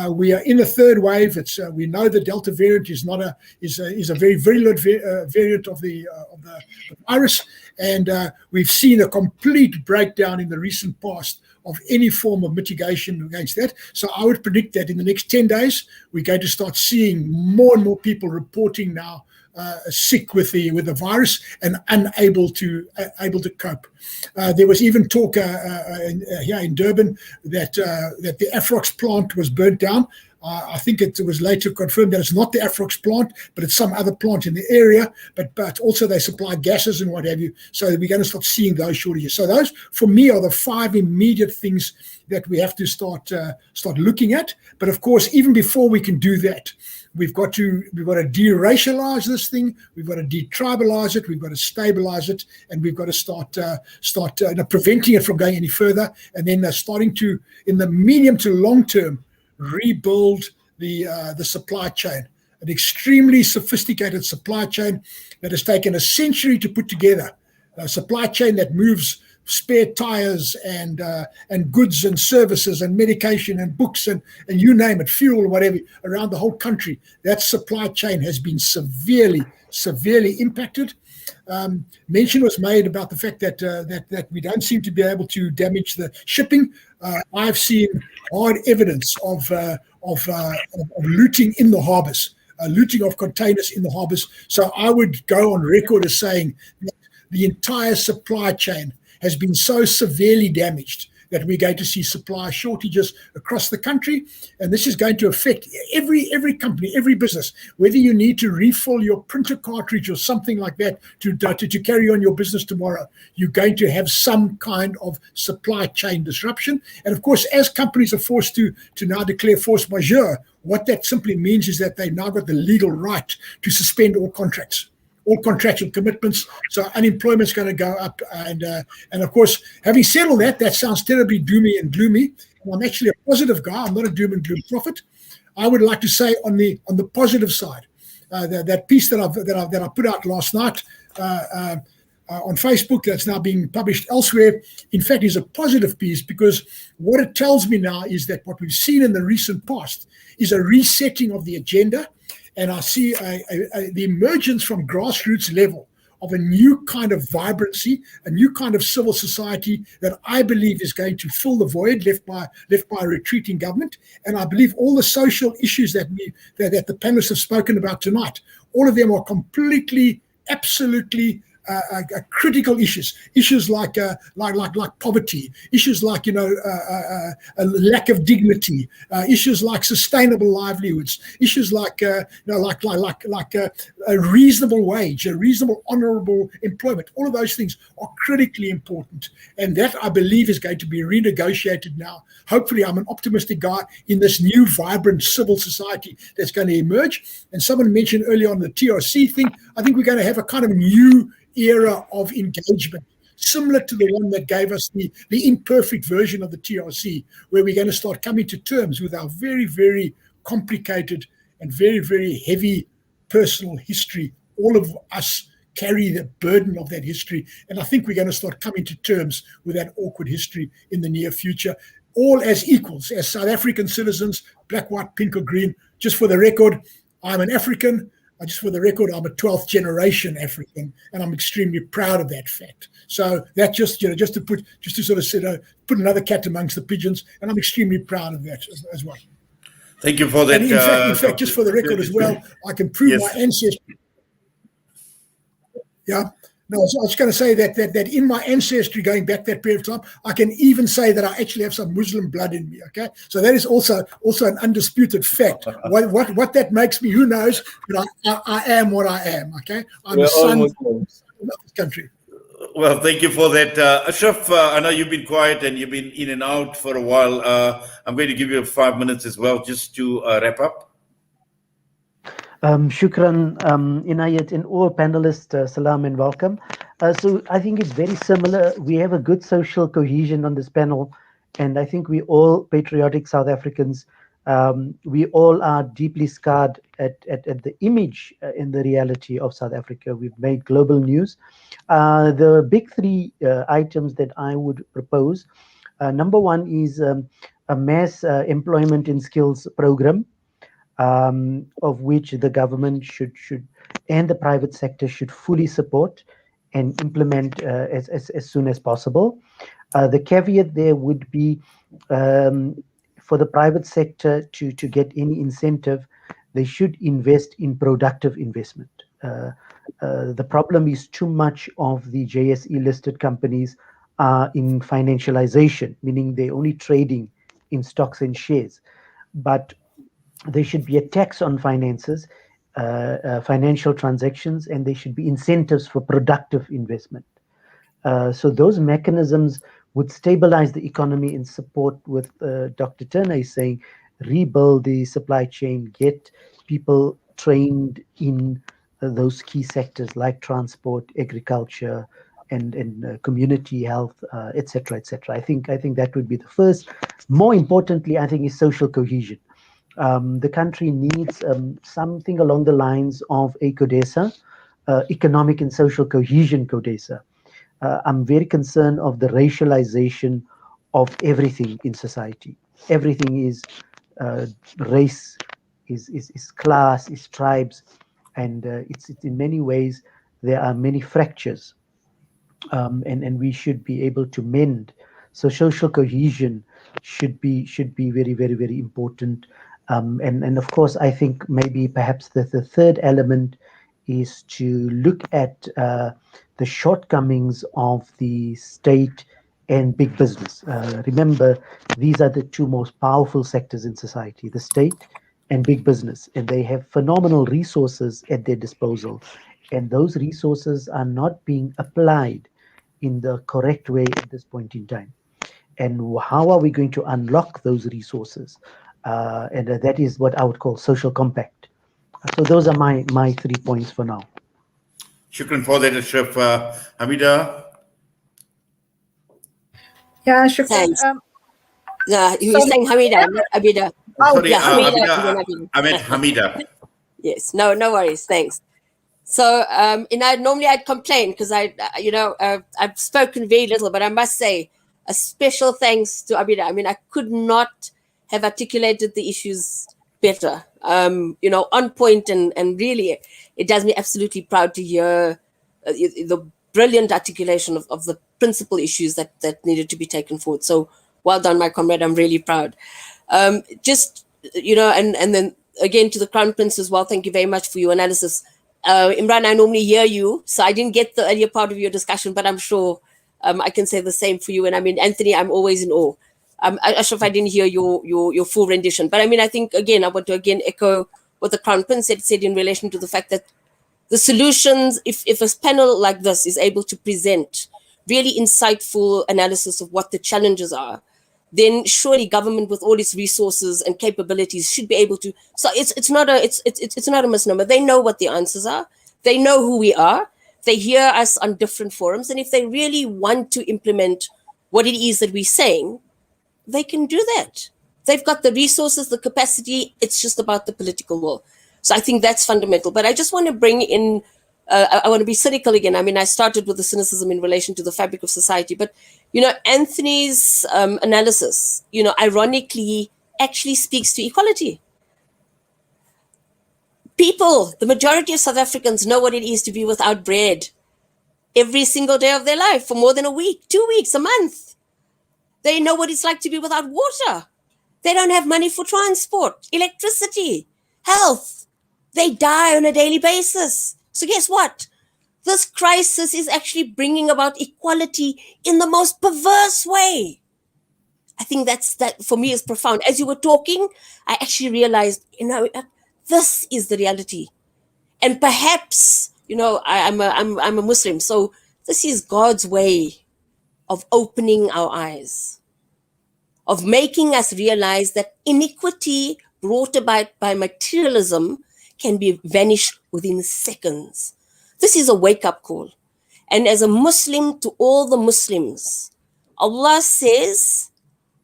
we are in a third wave. We know the Delta variant is a very virulent variant of the virus, and we've seen a complete breakdown in the recent past of any form of mitigation against that. So I would predict that in the next 10 days, we're going to start seeing more and more people reporting now sick with the virus and unable to cope. There was even talk here in Durban that the Afrox plant was burnt down. I think it was later confirmed that it's not the Afrox plant, but it's some other plant in the area. But also they supply gases and what have you. So we're going to start seeing those shortages. So those, for me, are the 5 immediate things that we have to start looking at. But of course, even before we can do that, we've got to de-racialize this thing. We've got to detribalize it. We've got to stabilize it, and we've got to start preventing it from going any further. And then starting to, in the medium to long term, rebuild the supply chain, an extremely sophisticated supply chain that has taken a century to put together. A supply chain that moves spare tires and goods and services and medication and books and you name it, fuel, whatever, around the whole country. That supply chain has been severely impacted. Mention was made about the fact that we don't seem to be able to damage the shipping. I've seen hard evidence of looting in the harbors, looting of containers in the harbors. So I would go on record as saying that the entire supply chain has been so severely damaged that we're going to see supply shortages across the country. And this is going to affect every company, every business, whether you need to refill your printer cartridge or something like that to carry on your business tomorrow. You're going to have some kind of supply chain disruption. And of course, as companies are forced to now declare force majeure, what that simply means is that they've now got the legal right to suspend all contracts, all contractual commitments. So unemployment's going to go up. And of course, having said all that, that sounds terribly doomy and gloomy. And I'm actually a positive guy. I'm not a doom and gloom prophet. I would like to say on the positive side, that piece that I put out last night on Facebook, that's now being published elsewhere, in fact, is a positive piece, because what it tells me now is that what we've seen in the recent past is a resetting of the agenda. And I see the emergence from grassroots level of a new kind of vibrancy, a new kind of civil society that I believe is going to fill the void left by a retreating government. And I believe all the social issues that the panelists have spoken about tonight, all of them are completely, absolutely critical issues like poverty, issues like a lack of dignity, issues like sustainable livelihoods, issues like a reasonable wage, a reasonable, honourable employment. All of those things are critically important, and that I believe is going to be renegotiated now. Hopefully, I'm an optimistic guy in this new, vibrant civil society that's going to emerge. And someone mentioned earlier on the TRC thing. I think we're going to have a kind of new era of engagement, similar to the one that gave us the imperfect version of the TRC, where we're going to start coming to terms with our very, very complicated and very, very heavy personal history. All of us carry the burden of that history, and I think we're going to start coming to terms with that awkward history in the near future, all as equals, as South African citizens, black, white, pink or green. Just for the record, I'm an African. Just for the record, I'm a 12th generation African, and I'm extremely proud of that fact. So that just to sort of put another cat amongst the pigeons, and I'm extremely proud of that as well. Thank you for that. And in fact, just for the record as well, I can prove my ancestry. Yeah. No, I was going to say that in my ancestry, going back that period of time, I can even say that I actually have some Muslim blood in me. Okay, so that is also an undisputed fact. What that makes me, who knows? But I am what I am. Okay, I'm a son of this country. Well, thank you for that. Ashraf, I know you've been quiet and you've been in and out for a while. I'm going to give you 5 minutes as well, just to wrap up. Shukran, Inayat, and all panelists, salam and welcome. So I think it's very similar. We have a good social cohesion on this panel, and I think we all patriotic South Africans. We all are deeply scarred at the image and the reality of South Africa. We've made global news. The big three items that I would propose. Number one is a mass employment in skills program. Of which the government should and the private sector should fully support and implement as soon as possible. The caveat there would be for the private sector to get any incentive, they should invest in productive investment. The problem is too much of the JSE listed companies are in financialization, meaning they're only trading in stocks and shares. But there should be a tax on finances, financial transactions, and there should be incentives for productive investment. So those mechanisms would stabilize the economy and support what Dr. Turner is saying, rebuild the supply chain, get people trained in those key sectors like transport, agriculture, and community health, etc., etc. I think that would be the first. More importantly, I think is social cohesion. The country needs something along the lines of a CODESA, economic and social cohesion CODESA. I'm very concerned of the racialization of everything in society. Everything is race, is class, is tribes, and it's in many ways there are many fractures, and we should be able to mend. So social cohesion should be very, very, very important. And of course, I think maybe perhaps the third element is to look at the shortcomings of the state and big business. Remember, these are the two most powerful sectors in society, the state and big business, and they have phenomenal resources at their disposal. And those resources are not being applied in the correct way at this point in time. And how are we going to unlock those resources? And that is what I would call social compact. So those are my 3 points for now. Shukran for that, Ashraf. Hamida? Yeah, Shukran. Thanks. Yeah, you were saying Hamida, not Abida. Sorry, yeah, Hamida. I meant Hamida. Yes, no worries. Thanks. So, normally I'd complain because I've spoken very little, but I must say a special thanks to Abida. I mean, I could not have articulated the issues better, on point, and really it does me absolutely proud to hear the brilliant articulation of the principal issues that needed to be taken forward. So well done, my comrade. I'm really proud. And then again to the Crown Prince as well, thank you very much for your analysis. Imran, I normally hear you, so I didn't get the earlier part of your discussion, but I'm sure I can say the same for you. And I mean, Anthony, I'm always in awe. Ashraf, I didn't hear your full rendition, but I mean, I think again, I want to echo what the Crown Prince said in relation to the fact that the solutions, if a panel like this is able to present really insightful analysis of what the challenges are, then surely government with all its resources and capabilities should be able to. So it's not a misnomer. They know what the answers are. They know who we are. They hear us on different forums, and if they really want to implement what it is that we're saying, they can do that. They've got the resources, the capacity. It's just about the political will. So I think that's fundamental. But I just want to bring in. I want to be cynical again. I mean, I started with the cynicism in relation to the fabric of society, but Anthony's analysis, ironically, actually speaks to equality. People, the majority of South Africans know what it is to be without bread every single day of their life for more than a week, 2 weeks, a month. They know what it's like to be without water. They don't have money for transport, electricity, health. They die on a daily basis. So guess what? This crisis is actually bringing about equality in the most perverse way. I think that for me is profound. As you were talking, I actually realized, this is the reality. And perhaps, I'm a Muslim, so This is God's way of opening our eyes, of making us realize that iniquity brought about by materialism can be vanished within seconds. This is a wake-up call. And as a Muslim, to all the Muslims, Allah says,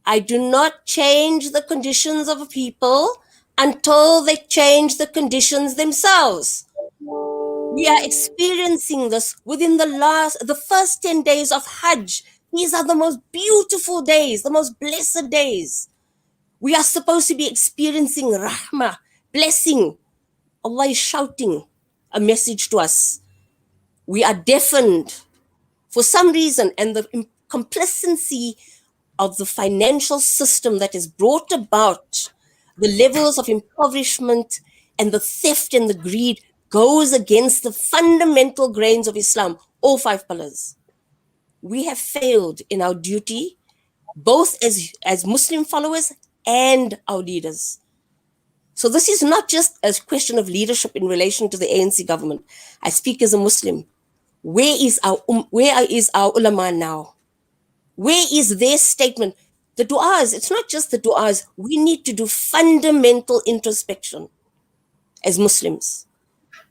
I do not change the conditions of a people until they change the conditions themselves. We are experiencing this within the first 10 days of Hajj. These are the most beautiful days, the most blessed days. We are supposed to be experiencing rahmah, blessing. Allah is shouting a message to us. We are deafened for some reason, and the complacency of the financial system that has brought about the levels of impoverishment and the theft and the greed goes against the fundamental grains of Islam, all 5 pillars. We have failed in our duty, both as Muslim followers and our leaders. So this is not just a question of leadership in relation to the ANC government. I speak as a Muslim. Where is our ulama now? Where is their statement? The du'as, it's not just the du'as. We need to do fundamental introspection as Muslims.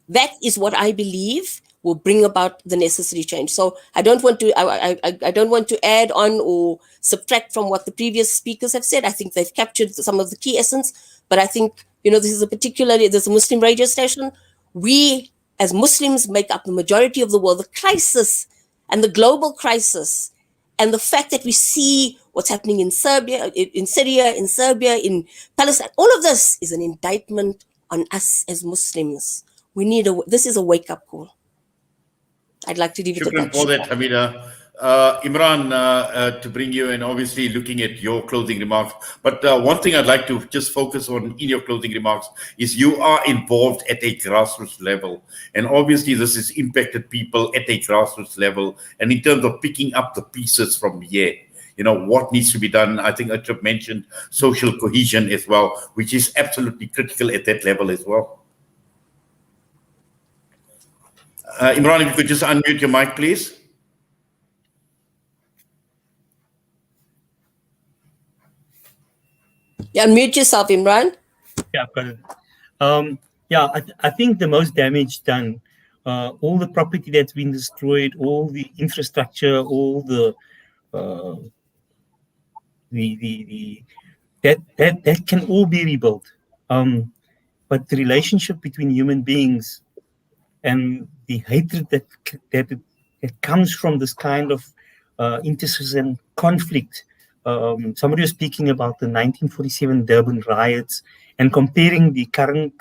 That is what I believe will bring about the necessary change. So I don't want to I don't want to add on or subtract from what the previous speakers have said. I think they've captured some of the key essence. But I think, this is a Muslim radio station. We as Muslims make up the majority of the world. The crisis and the global crisis and the fact that we see what's happening in Serbia, in Syria, in Serbia, in Palestine, all of this is an indictment on us as Muslims. This is a wake-up call. I'd like to leave it at that. Shukran for that, Hamida. Imran, to bring you in, obviously looking at your closing remarks. But one thing I'd like to just focus on in your closing remarks is you are involved at a grassroots level. And obviously this has impacted people at a grassroots level. And in terms of picking up the pieces from here, what needs to be done. I think Achraf mentioned social cohesion as well, which is absolutely critical at that level as well. Imran, if you could just unmute your mic, please. Yeah, unmute yourself, Imran. Yeah, I've got it. I think the most damage done, all the property that's been destroyed, all the infrastructure, all that can all be rebuilt. But the relationship between human beings and the hatred that comes from this kind of intercession conflict. Somebody was speaking about the 1947 Durban riots and comparing the current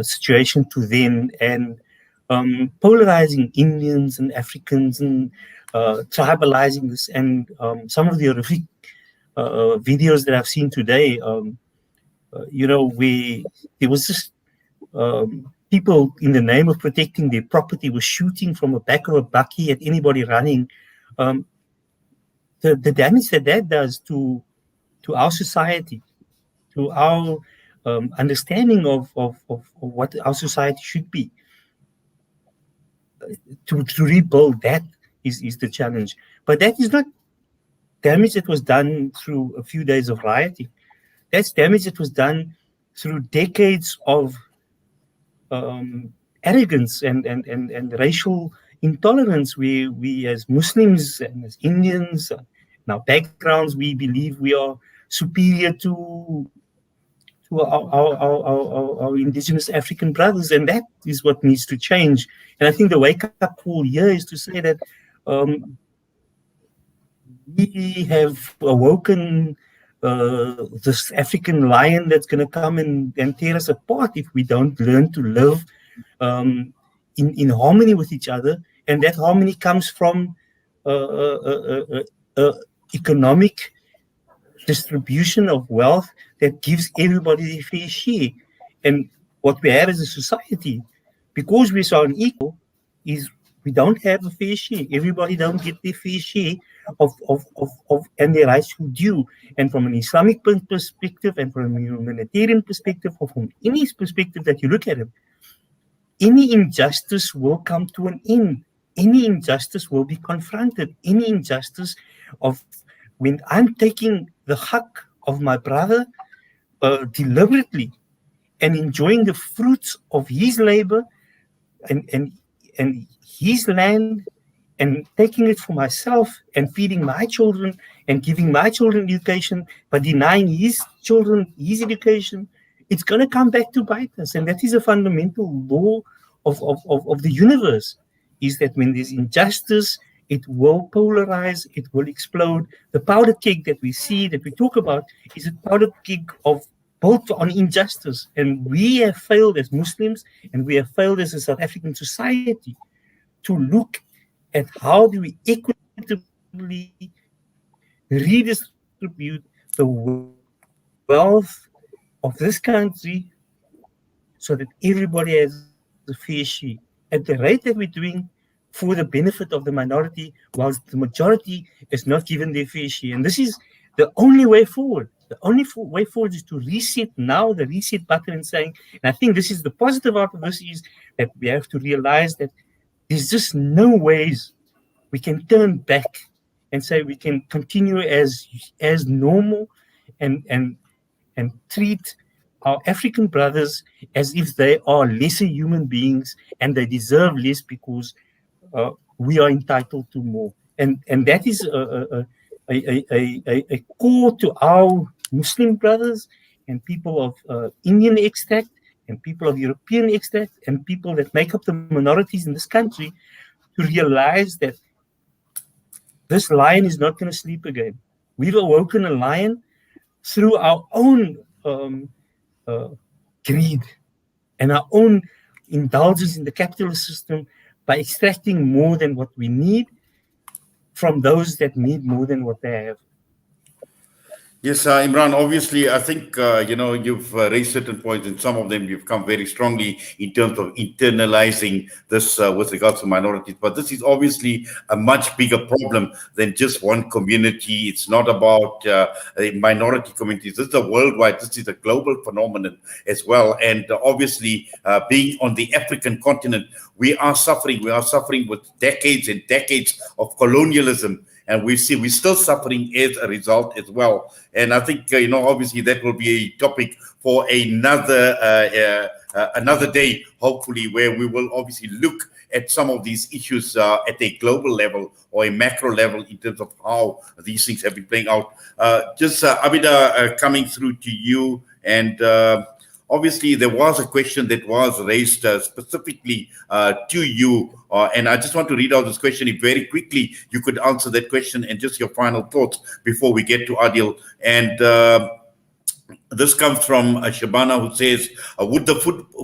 situation to then, and polarizing Indians and Africans and tribalizing this. And some of the horrific videos that I've seen today, where there was just people, in the name of protecting their property, were shooting from the back of a bakkie at anybody running. The damage that does to our society, to our understanding of what our society should be, to rebuild that is the challenge. But that is not damage that was done through a few days of rioting. That's damage that was done through decades of arrogance and racial intolerance, where we as Muslims and as Indians, in our backgrounds, we believe we are superior to our indigenous African brothers, and that is what needs to change. And I think the wake-up call here is to say that we have awoken this African lion that's going to come and tear us apart if we don't learn to live in harmony with each other. And that harmony comes from economic distribution of wealth that gives everybody their fair share. And what we have as a society, because we're so unequal, is we don't have a fair share. Everybody don't get their fair share of and their rights to due. And from an Islamic perspective, and from a humanitarian perspective, or from any perspective that you look at it, any injustice will come to an end any injustice will be confronted. Any injustice of when I'm taking the haq of my brother deliberately and enjoying the fruits of his labor and, and, and his land and taking it for myself and feeding my children and giving my children education, but denying his children his education, it's going to come back to bite us. And that is a fundamental law of the universe, is that when there's injustice, it will polarize, it will explode. The powder keg that we see, that we talk about, is a powder keg of built on injustice. And we have failed as Muslims, and we have failed as a South African society to look at how do we equitably redistribute the wealth of this country so that everybody has a fair share at the rate that we're doing for the benefit of the minority, whilst the majority is not given their fair share. And this is the only way forward. The only way forward is to reset now, the reset button, and saying, and I think this is the positive out of this, is that we have to realize that there's just no ways we can turn back and say we can continue as normal and treat our African brothers as if they are lesser human beings and they deserve less because we are entitled to more. And that is a core to our Muslim brothers and people of Indian extract and people of European extract and people that make up the minorities in this country, to realize that this lion is not going to sleep again. We've awoken a lion through our own greed and our own indulgence in the capitalist system by extracting more than what we need from those that need more than what they have. Yes, Imran, obviously, I think, you've raised certain points, and some of them you've come very strongly in terms of internalizing this with regards to minorities. But this is obviously a much bigger problem than just one community. It's not about minority communities. This is a worldwide, this is a global phenomenon as well. And obviously, being on the African continent, we are suffering. We are suffering with decades and decades of colonialism. And we're still suffering as a result as well. And I think, obviously that will be a topic for another day, hopefully, where we will obviously look at some of these issues at a global level or a macro level in terms of how these things have been playing out. Abida, coming through to you, and obviously there was a question that was raised specifically to you, and I just want to read out this question. If very quickly you could answer that question and just your final thoughts before we get to Adil. And this comes from Shabana, who says, would the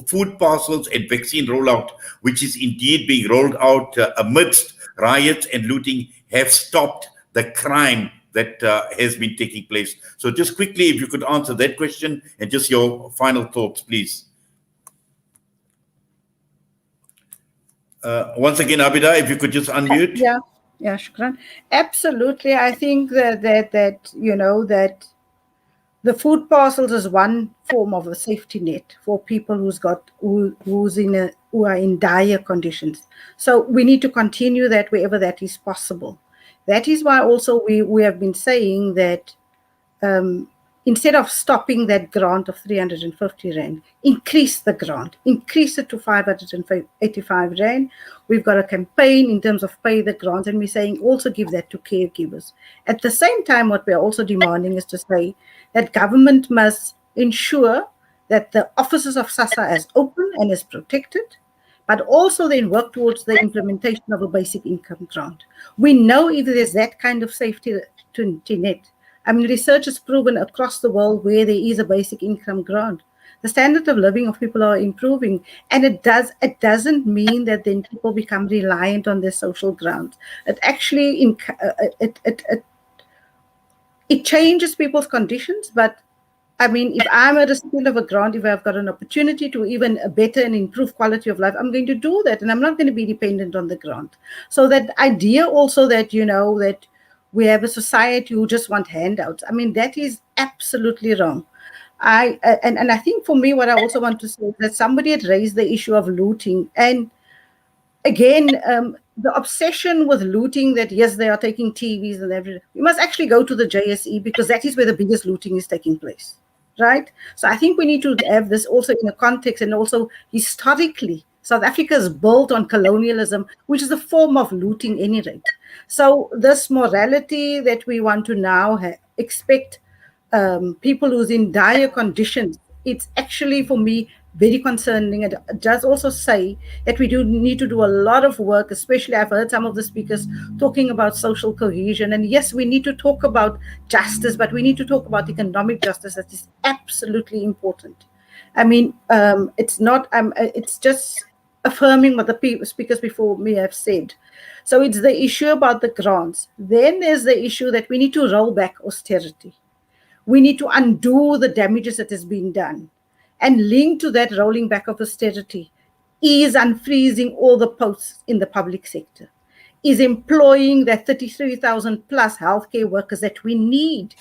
food parcels and vaccine rollout, which is indeed being rolled out amidst riots and looting, have stopped the crime that has been taking place? So just quickly, if you could answer that question and just your final thoughts, please. Once again, Abida, if you could just unmute. Yeah, Shukran. Absolutely. I think that the food parcels is one form of a safety net for people who are in dire conditions. So we need to continue that wherever that is possible. That is why also we have been saying that instead of stopping that grant of 350 Rand, increase the grant, increase it to 585 Rand. We've got a campaign in terms of pay the grant, and we're saying also give that to caregivers. At the same time, what we're also demanding is to say that government must ensure that the offices of SASSA is open and is protected, but also then work towards the implementation of a basic income grant. We know if there's that kind of safety net. I mean, research has proven across the world where there is a basic income grant, the standard of living of people are improving, and it doesn't mean that then people become reliant on their social grants. It actually it changes people's conditions, but I mean, if I'm a recipient of a grant, if I've got an opportunity to even better and improve quality of life, I'm going to do that, and I'm not going to be dependent on the grant. So that idea also that, that we have a society who just want handouts, I mean, that is absolutely wrong. And I think for me, what I also want to say is that somebody had raised the issue of looting. And again, the obsession with looting, that yes, they are taking TVs and everything. You must actually go to the JSE, because that is where the biggest looting is taking place, right? So I think we need to have this also in a context, and also historically, South Africa is built on colonialism, which is a form of looting any rate. So this morality that we want to now expect people who's in dire conditions, it's actually, for me, very concerning. It does also say that we do need to do a lot of work, especially I've heard some of the speakers talking about social cohesion. And yes, we need to talk about justice, but we need to talk about economic justice. That is absolutely important. I mean, it's not, it's just affirming what the speakers before me have said. So it's the issue about the grants. Then there's the issue that we need to roll back austerity. We need to undo the damages that has been done. And linked to that rolling back of austerity is unfreezing all the posts in the public sector, is employing the 33,000 plus healthcare workers that we need.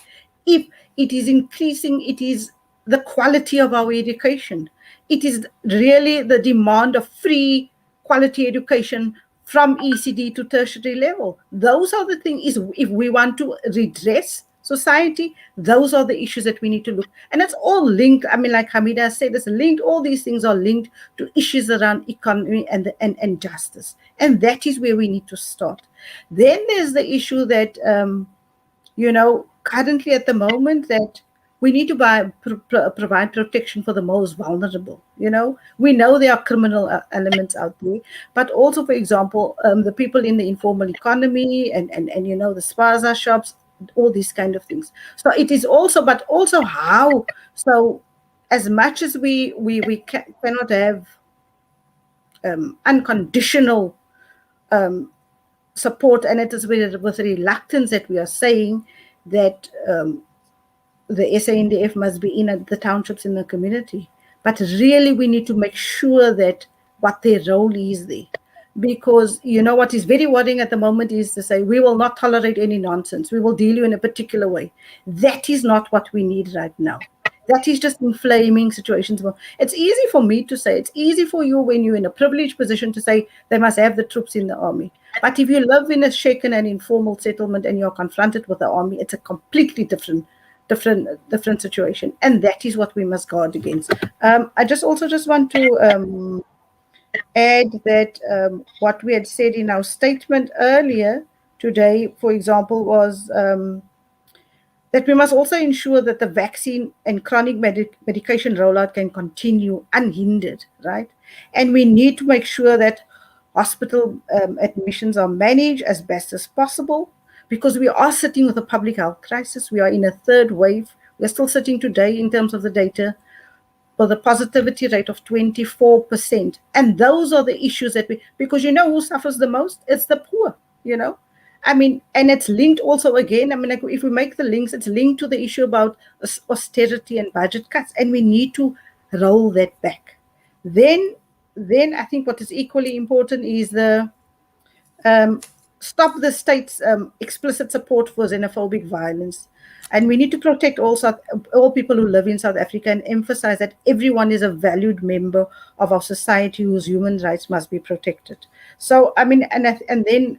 If it is increasing, it is the quality of our education. It is really the demand of free quality education from ECD to tertiary level. Those are the things, if we want to redress society, those are the issues that we need to look. And it's all linked. I mean, like Hamida said, it's linked. All these things are linked to issues around economy and justice. And that is where we need to start. Then there's the issue that, currently at the moment, that we need to provide protection for the most vulnerable. We know there are criminal elements out there, but also, for example, the people in the informal economy and the spaza shops, all these kind of things. So it is also, but also how. So as much as we cannot have unconditional support, and it is with reluctance that we are saying that the SANDF must be in at the townships in the community. But really we need to make sure that what their role is there. Because what is very worrying at the moment is to say, we will not tolerate any nonsense. We will deal you in a particular way. That is not what we need right now. That is just inflaming situations. It's easy for me to say, it's easy for you when you're in a privileged position to say they must have the troops in the army. But if you live in a shaken and informal settlement and you're confronted with the army, it's a completely different situation. And that is what we must guard against. I just want to add that what we had said in our statement earlier today, for example, was that we must also ensure that the vaccine and chronic medication rollout can continue unhindered, right? And we need to make sure that hospital admissions are managed as best as possible, because we are sitting with a public health crisis. We are in a third wave. We're still sitting today in terms of the data with a positivity rate of 24%. And those are the issues that because who suffers the most? It's the poor, I mean, and it's linked also again, like if we make the links, it's linked to the issue about austerity and budget cuts, and we need to roll that back. Then I think what is equally important is the stop the state's explicit support for xenophobic violence. And we need to protect all people who live in South Africa, and emphasize that everyone is a valued member of our society whose human rights must be protected. So, I mean, and then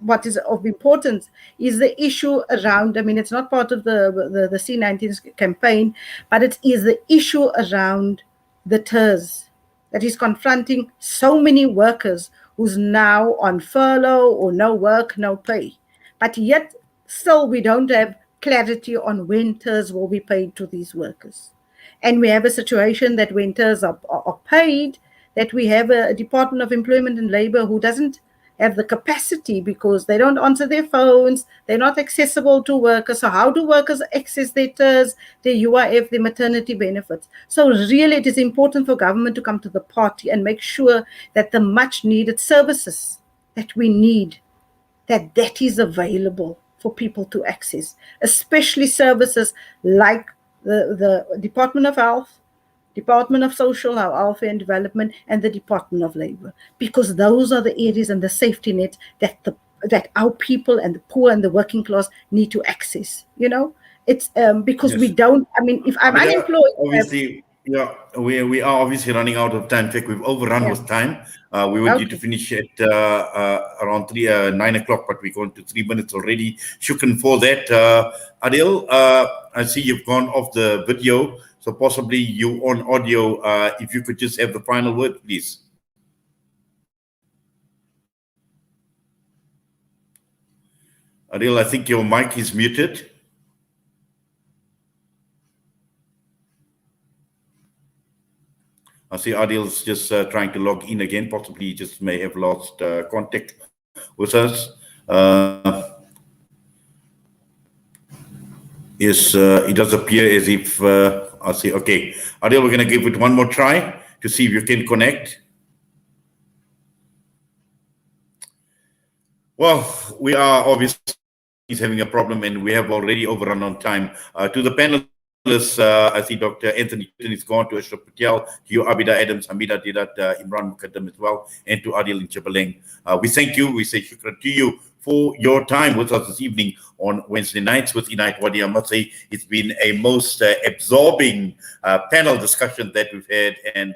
what is of importance is the issue around, it's not part of the C19 campaign, but it is the issue around the TERS that is confronting so many workers who's now on furlough or no work, no pay. But yet still we don't have clarity on when TERS will be paid to these workers. And we have a situation that when TERS are paid, that we have a Department of Employment and Labor who doesn't have the capacity, because they don't answer their phones, they're not accessible to workers. So how do workers access their TERS, their UIF, their maternity benefits? So really it is important for government to come to the party and make sure that the much needed services that we need, that is available for people to access, especially services like the Department of Health, Department of Social Welfare and Development, and the Department of Labor, because those are the areas and the safety net that our people and the poor and the working class need to access. It's because we don't. If I'm unemployed, obviously, Yeah, we are obviously running out of time. In fact, we've overrun with time. We were due to finish at around 9 o'clock, but we're going to 3 minutes already. Shukran for that. Adil, I see you've gone off the video, so possibly you on audio. If you could just have the final word, please. Adil, I think your mic is muted. I see Adil's just trying to log in again. Possibly he just may have lost contact with us. Yes, it does appear as if, I see, okay. Adil, we're going to give it one more try to see if you can connect. Well, we are obviously having a problem and we have already overrun on time. To the panelists, I see Dr. Anthony is gone, to Ashraf Patel, to you, Abida Adams, Hamida Didat, Imran Mukaddam as well, and to Adil in Chabaleng. We thank you. We say shukran to you for your time with us this evening on Wednesday nights with Inayat Wadi. I must say it's been a most absorbing panel discussion that we've had, and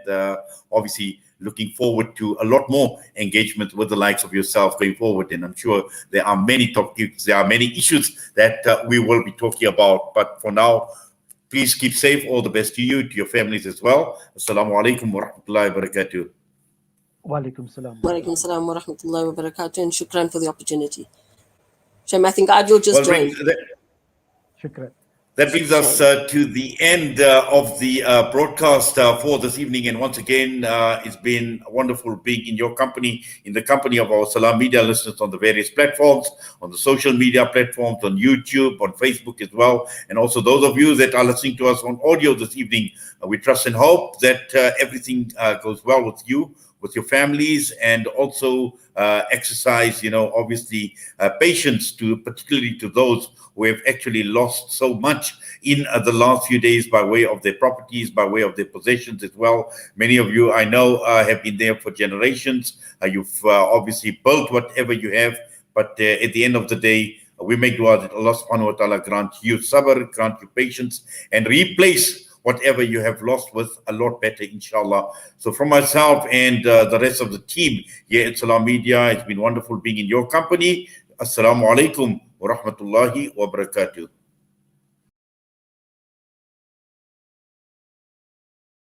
obviously looking forward to a lot more engagement with the likes of yourself going forward. And I'm sure there are many topics, there are many issues that we will be talking about. But for now, please keep safe. All the best to you, to your families as well. Assalamu alaikum wa rahmatullahi wa barakatuh. Wa alaikum salam. Wa alaikum salam wa rahmatullahi wa barakatuh, and shukran for the opportunity. Shem, I think Adil just joined. Shukran. That brings us to the end of the broadcast for this evening. And once again, it's been wonderful being in your company, in the company of our Salam Media listeners on the various platforms, on the social media platforms, on YouTube, on Facebook as well. And also those of you that are listening to us on audio this evening, we trust and hope that everything goes well with you, with your families, and also exercise, obviously patience, particularly to those who have actually lost so much in the last few days by way of their properties, by way of their possessions as well. Many of you, I know, have been there for generations. You've obviously built whatever you have, but at the end of the day, we make dua that Allah subhanahu wa ta'ala grant you sabr, grant you patience, and replace whatever you have lost with a lot better, inshallah. So from myself and the rest of the team here at Salam Media, it's been wonderful being in your company. Assalamu alaikum wa rahmatullahi wa barakatuh.